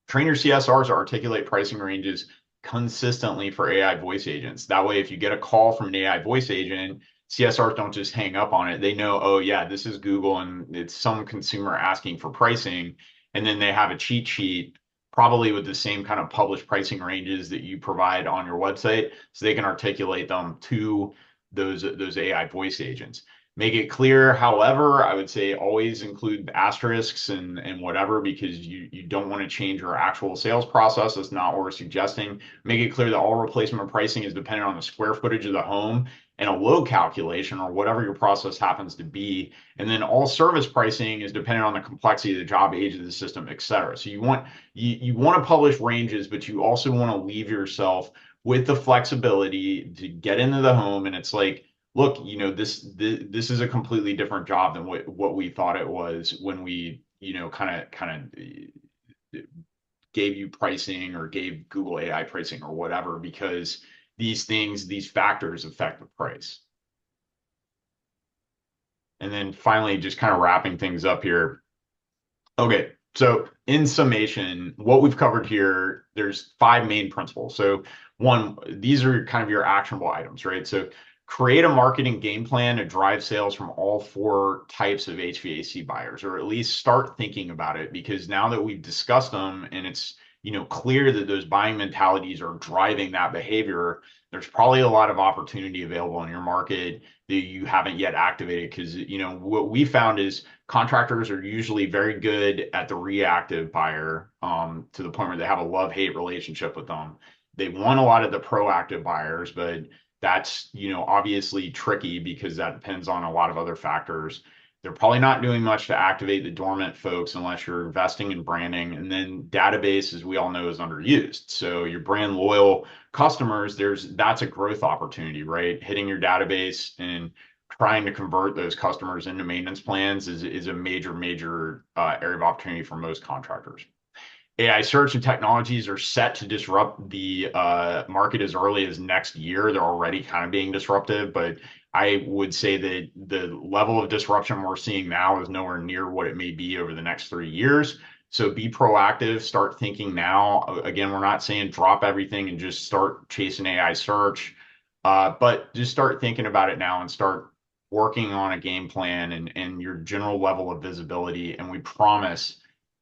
Train your CSRs to articulate pricing ranges consistently for AI voice agents. That way, if you get a call from an AI voice agent, CSRs don't just hang up on it. They know, oh yeah, this is Google and it's some consumer asking for pricing. And then they have a cheat sheet, probably with the same kind of published pricing ranges that you provide on your website, so they can articulate them to those AI voice agents. Make it clear. However, I would say always include asterisks and whatever, because you don't want to change your actual sales process. That's not what we're suggesting. Make it clear that all replacement pricing is dependent on the square footage of the home and a load calculation, or whatever your process happens to be. And then all service pricing is dependent on the complexity of the job, age of the system, et cetera. So you want to publish ranges, but you also want to leave yourself with the flexibility to get into the home. And it's like, look, this is a completely different job than what we thought it was when we, kind of gave you pricing or gave Google AI pricing or whatever, because these factors affect the price. And then finally, just kind of wrapping things up here. Okay, so in summation, what we've covered here, there's 5 main principles. So one, these are kind of your actionable items, right? So create a marketing game plan to drive sales from all four types of HVAC buyers, or at least start thinking about it. Because now that we've discussed them and it's clear that those buying mentalities are driving that behavior, there's probably a lot of opportunity available in your market that you haven't yet activated. Because what we found is contractors are usually very good at the reactive buyer, to the point where they have a love-hate relationship with them. They want a lot of the proactive buyers, but that's obviously tricky because that depends on a lot of other factors. They're probably not doing much to activate the dormant folks unless you're investing in branding. And then database, as we all know, is underused. So your brand loyal customers, that's a growth opportunity, right? Hitting your database and trying to convert those customers into maintenance plans is a major area of opportunity for most contractors. AI search and technologies are set to disrupt the market as early as next year. They're already kind of being disruptive, but I would say that the level of disruption we're seeing now is nowhere near what it may be over the next 3 years. So be proactive, start thinking now. Again, we're not saying drop everything and just start chasing AI search, but just start thinking about it now and start working on a game plan and your general level of visibility. And we promise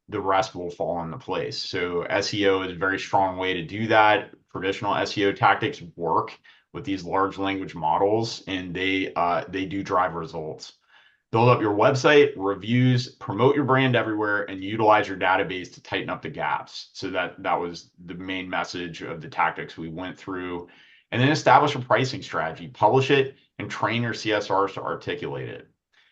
the rest will fall into place. So SEO is a very strong way to do that. Traditional SEO tactics work with these large language models, and they do drive results. Build up your website, reviews, promote your brand everywhere, and utilize your database to tighten up the gaps. So that was the main message of the tactics we went through. And then establish a pricing strategy, publish it, and train your CSRs to articulate it.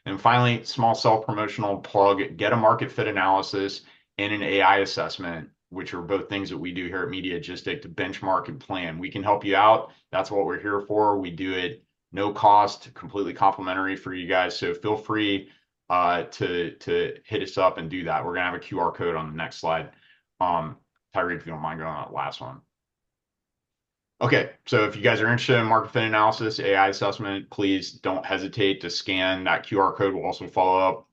And finally, small self-promotional plug, get a market fit analysis and an AI assessment, which are both things that we do here at Mediagistic to benchmark and plan. We can help you out. That's what we're here for. We do it no cost, completely complimentary for you guys. So feel free to hit us up and do that. We're gonna have a QR code on the next slide. Tyree, if you don't mind going on that last one. Okay, so if you guys are interested in market fit analysis, AI assessment, please don't hesitate to scan that QR code. We'll also follow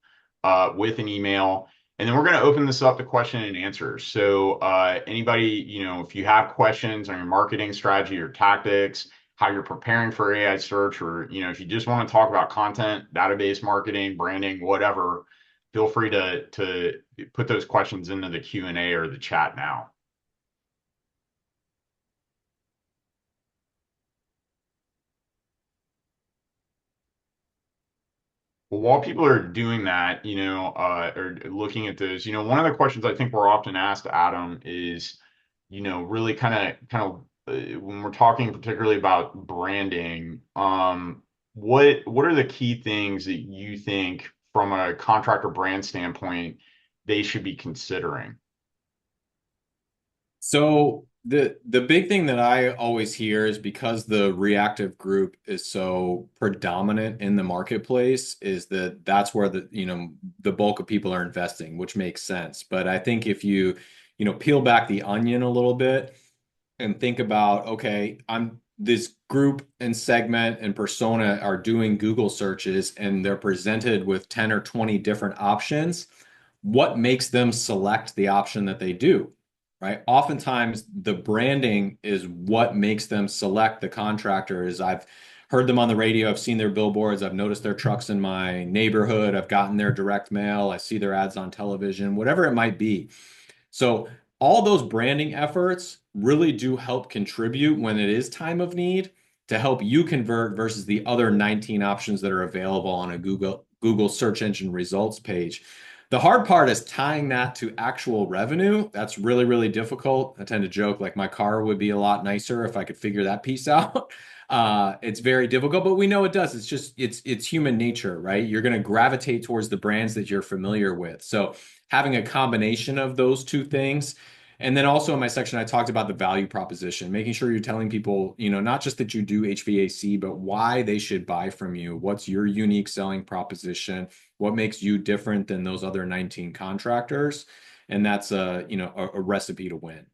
up with an email. And then we're going to open this up to question and answers. So anybody, if you have questions on your marketing strategy or tactics, how you're preparing for AI search, or, if you just want to talk about content, database marketing, branding, whatever, feel free to put those questions into the Q&A or the chat now. Well, while people are doing that, or looking at those, one of the questions I think we're often asked, Adam, is, really when we're talking particularly about branding, what are the key things that you think from a contractor brand standpoint they should be considering? So the big thing that I always hear is because the reactive group is so predominant in the marketplace, is that that's where the bulk of people are investing, which makes sense. But I think if you peel back the onion a little bit and think about, okay, I'm this group and segment and persona are doing Google searches and they're presented with 10 or 20 different options. What makes them select the option that they do? Right? Oftentimes, the branding is what makes them select the contractors. I've heard them on the radio. I've seen their billboards. I've noticed their trucks in my neighborhood. I've gotten their direct mail. I see their ads on television, whatever it might be. So all those branding efforts really do help contribute when it is time of need to help you convert versus the other 19 options that are available on a Google search engine results page. The hard part is tying that to actual revenue. That's really, really difficult. I tend to joke like my car would be a lot nicer if I could figure that piece out. It's very difficult, but we know it does. It's human nature, right? You're going to gravitate towards the brands that you're familiar with. So having a combination of those two things. And then also in my section, I talked about the value proposition, making sure you're telling people, not just that you do HVAC, but why they should buy from you. What's your unique selling proposition? What makes you different than those other 19 contractors? And that's a recipe to win.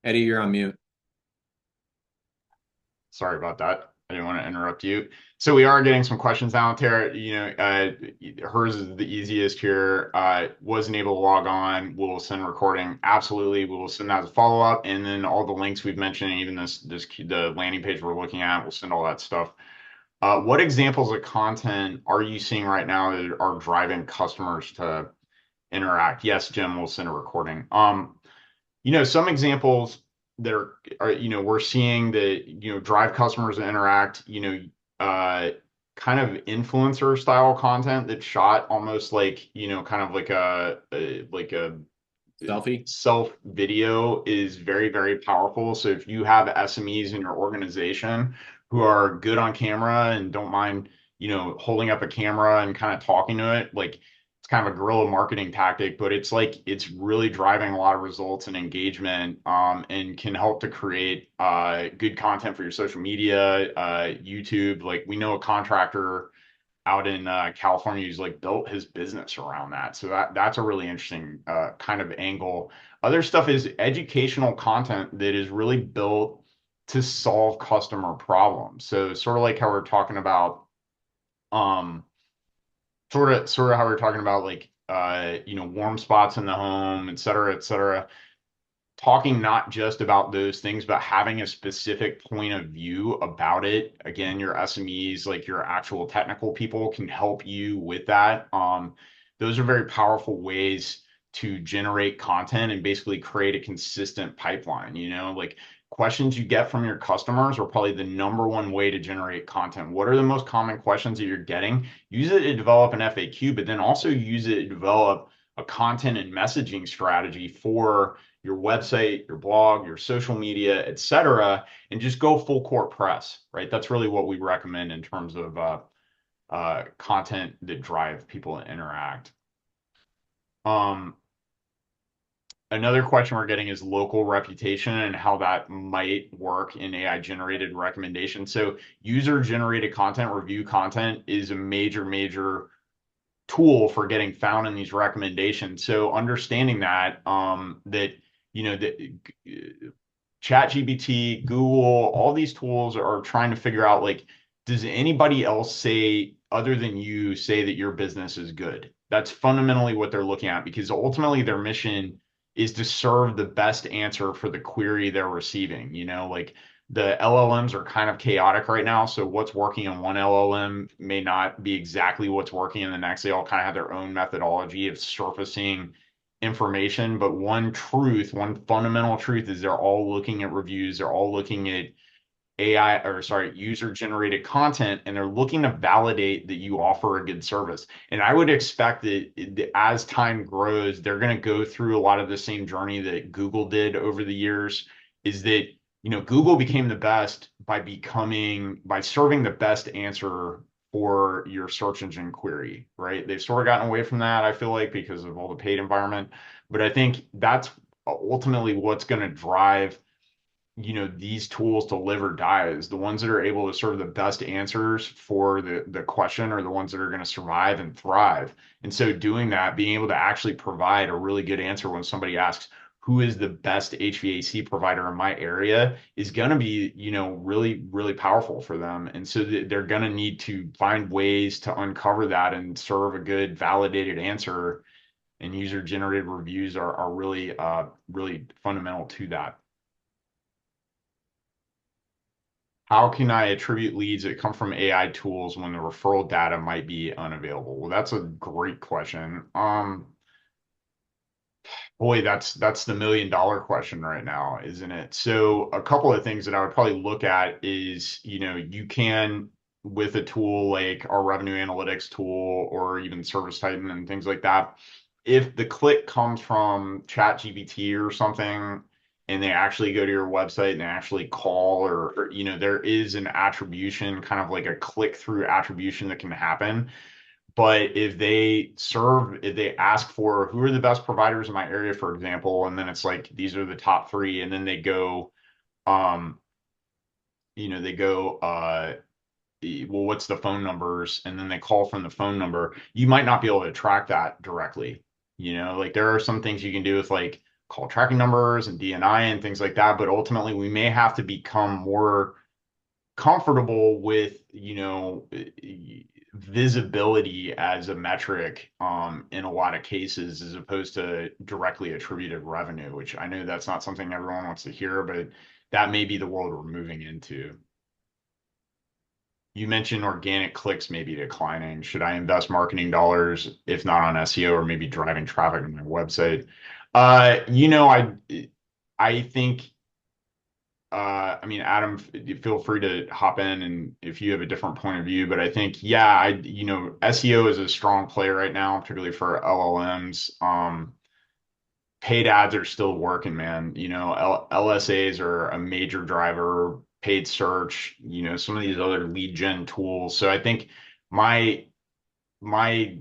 Eddie, you're on mute. Sorry about that. I didn't want to interrupt you. So we are getting some questions out there. Hers is the easiest here. Wasn't able to log on. We'll send recording. Absolutely, we will send that as a follow up, and then all the links we've mentioned, even this the landing page we're looking at, we'll send all that stuff. What examples of content are you seeing right now that are driving customers to interact? Yes, Jim, we'll send a recording. Some examples that we're seeing that, drive customers to interact, kind of influencer style content that's shot almost like, kind of like a Selfie. self video is very, very powerful. So if you have SMEs in your organization who are good on camera and don't mind, holding up a camera and kind of talking to it, like it's kind of a guerrilla marketing tactic, but it's really driving a lot of results and engagement, and can help to create good content for your social media, YouTube. Like we know a contractor out in California who's like built his business around that. So that's a really interesting kind of angle. Other stuff is educational content that is really built to solve customer problems. So sort of like how we're talking about, um, sort of how we're talking about like warm spots in the home, et cetera, et cetera, talking not just about those things, but having a specific point of view about it. Again, your SMEs, like your actual technical people, can help you with that. Those are very powerful ways to generate content and basically create a consistent pipeline. Like questions you get from your customers are probably the number one way to generate content. What are the most common questions that you're getting? Use it to develop an FAQ, but then also use it to develop a content and messaging strategy for your website, your blog, your social media, etc., and just go full court press, right? That's really what we recommend in terms of content that drive people to interact. Um, Another question we're getting is local reputation and how that might work in AI generated recommendations. So user generated content, review content is a major, major tool for getting found in these recommendations. So understanding that, that that ChatGPT, Google, all these tools are trying to figure out, like, does anybody else say other than you say that your business is good? That's fundamentally what they're looking at, because ultimately their mission is to serve the best answer for the query they're receiving. Like the LLMs are kind of chaotic right now. So what's working in one LLM may not be exactly what's working in the next. They all kind of have their own methodology of surfacing information. But one fundamental truth is they're all looking at reviews. They're all looking at user generated content, and they're looking to validate that you offer a good service. And I would expect that as time grows, they're going to go through a lot of the same journey that Google did over the years. Is that, Google became the best by serving the best answer for your search engine query, right? They've sort of gotten away from that, I feel like, because of all the paid environment. But I think that's ultimately what's going to drive, these tools to live or die. Is the ones that are able to serve the best answers for the question are the ones that are going to survive and thrive. And so doing that, being able to actually provide a really good answer when somebody asks who is the best HVAC provider in my area, is going to be, really, really powerful for them. And so they're going to need to find ways to uncover that and serve a good validated answer. And user generated reviews are really, really fundamental to that. How can I attribute leads that come from AI tools when the referral data might be unavailable? Well, that's a great question. Boy, that's the $1 million question right now, isn't it? So a couple of things that I would probably look at is, you can, with a tool like our revenue analytics tool or even Service Titan and things like that, if the click comes from ChatGPT or something, and they actually go to your website and they actually call, or there is an attribution, kind of like a click through attribution that can happen. But if they ask for who are the best providers in my area, for example, and then it's like these are the top three, and then they go, um, they go, well, what's the phone numbers? And then they call from the phone number. You might not be able to track that directly. Like there are some things you can do with like call tracking numbers and DNI and things like that, but ultimately we may have to become more comfortable with, visibility as a metric in a lot of cases as opposed to directly attributed revenue, which I know that's not something everyone wants to hear, but that may be the world we're moving into. You mentioned organic clicks may be declining. Should I invest marketing dollars, if not on SEO or maybe driving traffic to my website? I think I mean, Adam, feel free to hop in and if you have a different point of view, but I think, yeah, SEO is a strong play right now, particularly for LLMs. Paid ads are still working, man. LSAs are a major driver, paid search, some of these other lead gen tools. So I think my my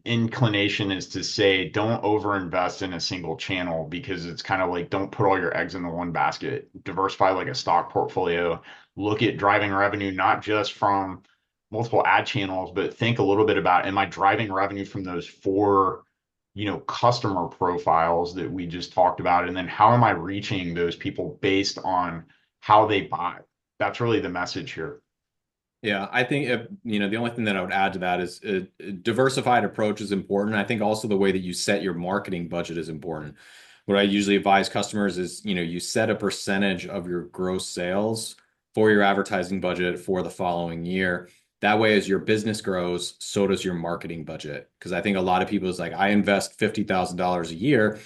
inclination is to say don't overinvest in a single channel because it's kind of like don't put all your eggs in the one basket. Diversify like a stock portfolio. Look at driving revenue not just from multiple ad channels, but think a little bit about am I driving revenue from those four, customer profiles that we just talked about, and then how am I reaching those people based on how they buy? That's really the message here. Yeah, I think the only thing that I would add to that is a diversified approach is important. I think also the way that you set your marketing budget is important. What I usually advise customers is, you set a percentage of your gross sales for your advertising budget for the following year. That way, as your business grows, so does your marketing budget. Because I think a lot of people is like, I invest $50,000 a year.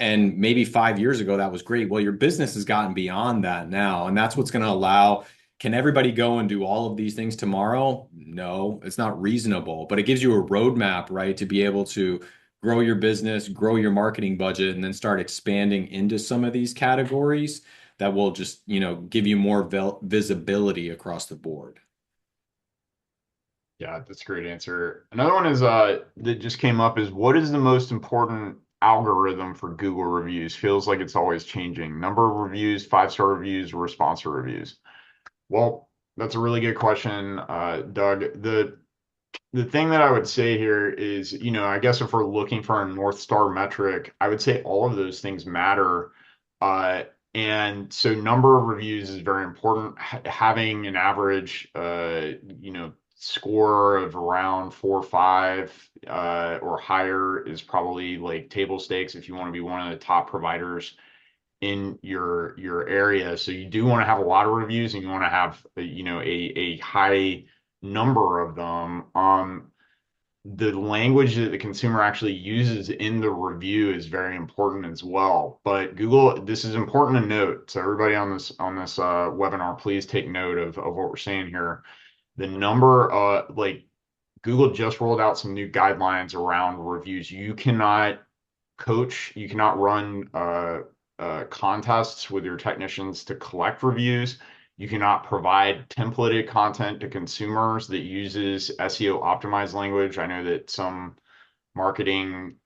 And maybe 5 years ago, that was great. Well, your business has gotten beyond that now. And that's what's going to allow. Can everybody go and do all of these things tomorrow? No, it's not reasonable, but it gives you a roadmap, right, to be able to grow your business, grow your marketing budget, and then start expanding into some of these categories that will just, give you more visibility across the board. Yeah, that's a great answer. Another one is that just came up is what is the most important algorithm for Google reviews? Feels like it's always changing. Number of reviews, five-star reviews, response reviews. Well, that's a really good question, Doug. The thing that I would say here is, I guess if we're looking for a North Star metric, I would say all of those things matter. Uh, and so number of reviews is very important. Having an average, score of around 4 or 5, or higher is probably like table stakes if you want to be one of the top providers in your area. So you do want to have a lot of reviews and you want to have a high number of them. The language that the consumer actually uses in the review is very important as well. But Google, this is important to note. So everybody on this webinar, please take note of what we're saying here. The number, like Google just rolled out some new guidelines around reviews. You cannot run contests with your technicians to collect reviews. You cannot provide templated content to consumers that uses SEO optimized language. I know that some marketing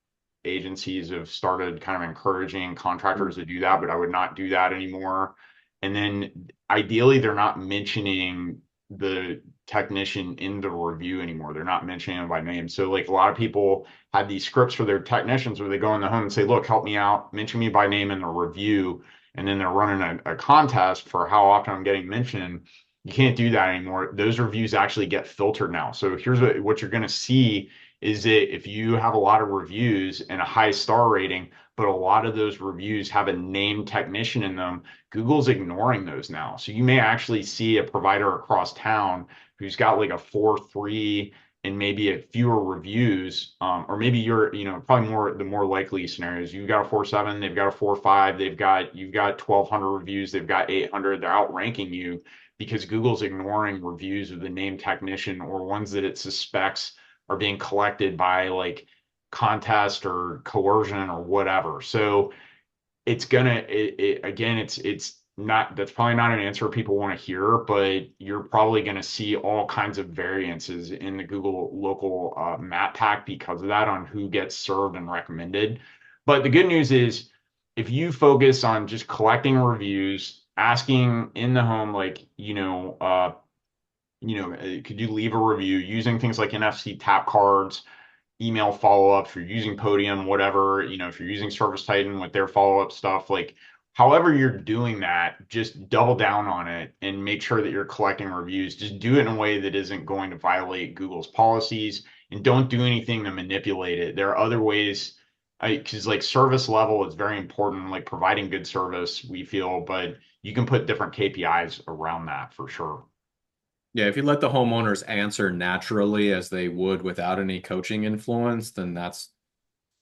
agencies have started kind of encouraging contractors to do that, but I would not do that anymore. And then ideally, they're not mentioning the technician in the review anymore. They're not mentioning them by name. So like a lot of people have these scripts for their technicians where they go in the home and say, look, help me out, mention me by name in the review. And then they're running a contest for how often I'm getting mentioned. You can't do that anymore. Those reviews actually get filtered now. So here's what you're going to see is that if you have a lot of reviews and a high star rating, but a lot of those reviews have a named technician in them, Google's ignoring those now. So you may actually see a provider across town who's got like a 4.3 and maybe a fewer reviews, or maybe you're, probably the more likely scenarios. You've got a 4.7, they've got a 4.5, you've got 1,200 reviews, they've got 800, they're outranking you because Google's ignoring reviews of the named technician or ones that it suspects are being collected by like contest or coercion or whatever. So again, it's not, that's probably not an answer people want to hear, but you're probably going to see all kinds of variances in the Google local map pack because of that on who gets served and recommended. But the good news is if you focus on just collecting reviews, asking in the home, like, could you leave a review using things like NFC tap cards, email follow-up, if you're using Podium, whatever, if you're using Service Titan with their follow-up stuff, like However you're doing that, just double down on it and make sure that you're collecting reviews. Just do it in a way that isn't going to violate Google's policies, and don't do anything to manipulate it. There are other ways, because like service level is very important, like providing good service, we feel, but you can put different KPIs around that for sure. Yeah, if you let the homeowners answer naturally as they would without any coaching influence, then that's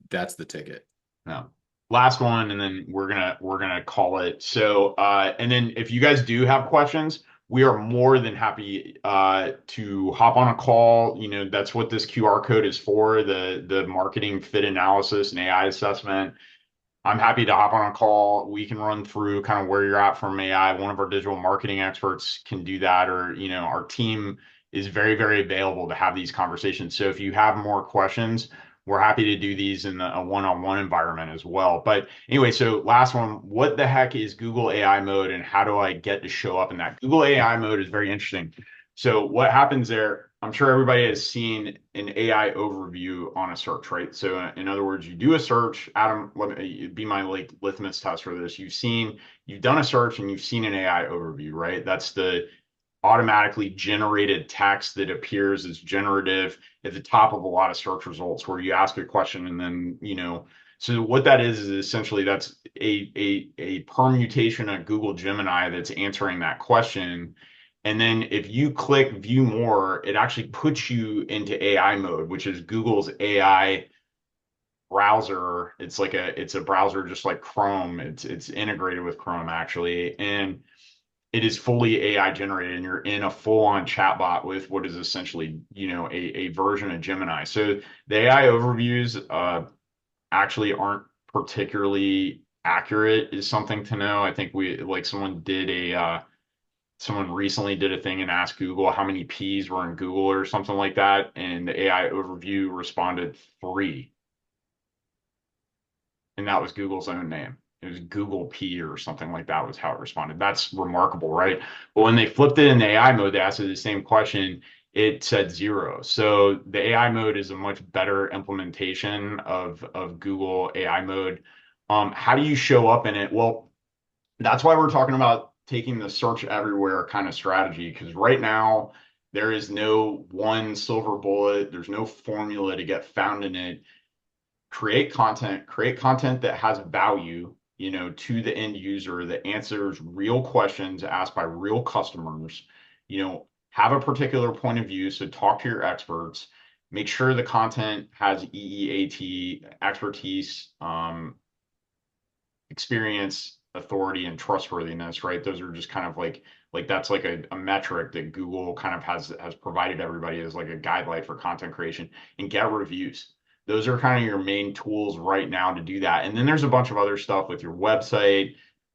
the ticket. No. Last one, and then we're gonna call it. So, and then if you guys do have questions, we are more than happy to hop on a call. You know, that's what this QR code is for, the marketing fit analysis and AI assessment. I'm happy to hop on a call. We can run through kind of where you're at from AI. One of our digital marketing experts can do that, or our team is very, very available to have these conversations. So if you have more questions, we're happy to do these in a one-on-one environment as well. But anyway, so last one, what the heck is Google AI mode and how do I get to show up in that? Google AI mode is very interesting. So what happens there? I'm sure everybody has seen an AI overview on a search, right? So in other words, you do a search. Adam, let me be my like litmus test for this. You've done a search and you've seen an AI overview, right? That's the automatically generated text that appears as generative at the top of a lot of search results where you ask a question and then, so what that is essentially that's a permutation of Google Gemini that's answering that question. And then if you click view more, it actually puts you into AI mode, which is Google's AI browser. It's a browser just like Chrome. It's integrated with Chrome actually. And it is fully AI generated, and you're in a full-on chatbot with what is essentially, a version of Gemini. So the AI overviews actually aren't particularly accurate, is something to know. I think we like someone recently did a thing and asked Google how many P's were in Google or something like that, and the AI overview responded three, and that was Google's own name. It was Google P or something like that was how it responded. That's remarkable, right? But when they flipped it in the AI mode, they asked it the same question. It said zero. So the AI mode is a much better implementation of Google AI mode. How do you show up in it? Well, that's why we're talking about taking the search everywhere kind of strategy, because right now there is no one silver bullet. There's no formula to get found in it. Create content that has value, to the end user, that answers real questions asked by real customers. Have a particular point of view, so talk to your experts. Make sure the content has EEAT, expertise, experience, authority, and trustworthiness, right? Those are just kind of like that's like a metric that Google kind of has provided everybody as like a guideline for content creation. And get reviews. Those are kind of your main tools right now to do that. And then there's a bunch of other stuff with your website,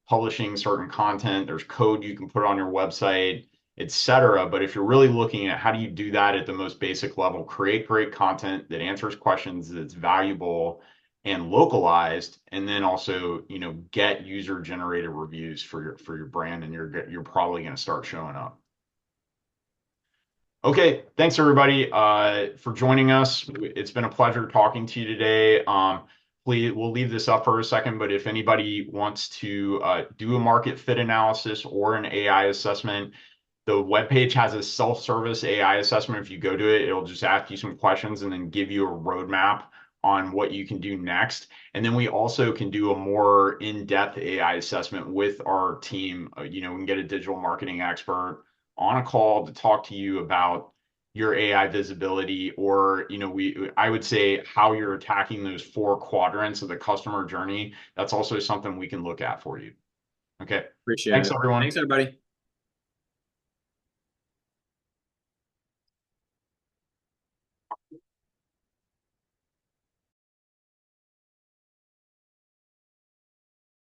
publishing certain content. There's code you can put on your website, etc. But if you're really looking at how do you do that at the most basic level, create great content that answers questions, that's valuable and localized, and then also, get user generated reviews for your brand, and you're probably going to start showing up. Okay, thanks everybody for joining us. It's been a pleasure talking to you today. Please, we'll leave this up for a second, but if anybody wants to do a market fit analysis or an AI assessment, the webpage has a self-service AI assessment. If you go to it, it'll just ask you some questions and then give you a roadmap on what you can do next. And then we also can do a more in-depth AI assessment with our team. We can get a digital marketing expert on a call to talk to you about your AI visibility, or I would say how you're attacking those four quadrants of the customer journey. That's also something we can look at for you. Okay. Appreciate Thanks, it. everyone. Thanks, everybody.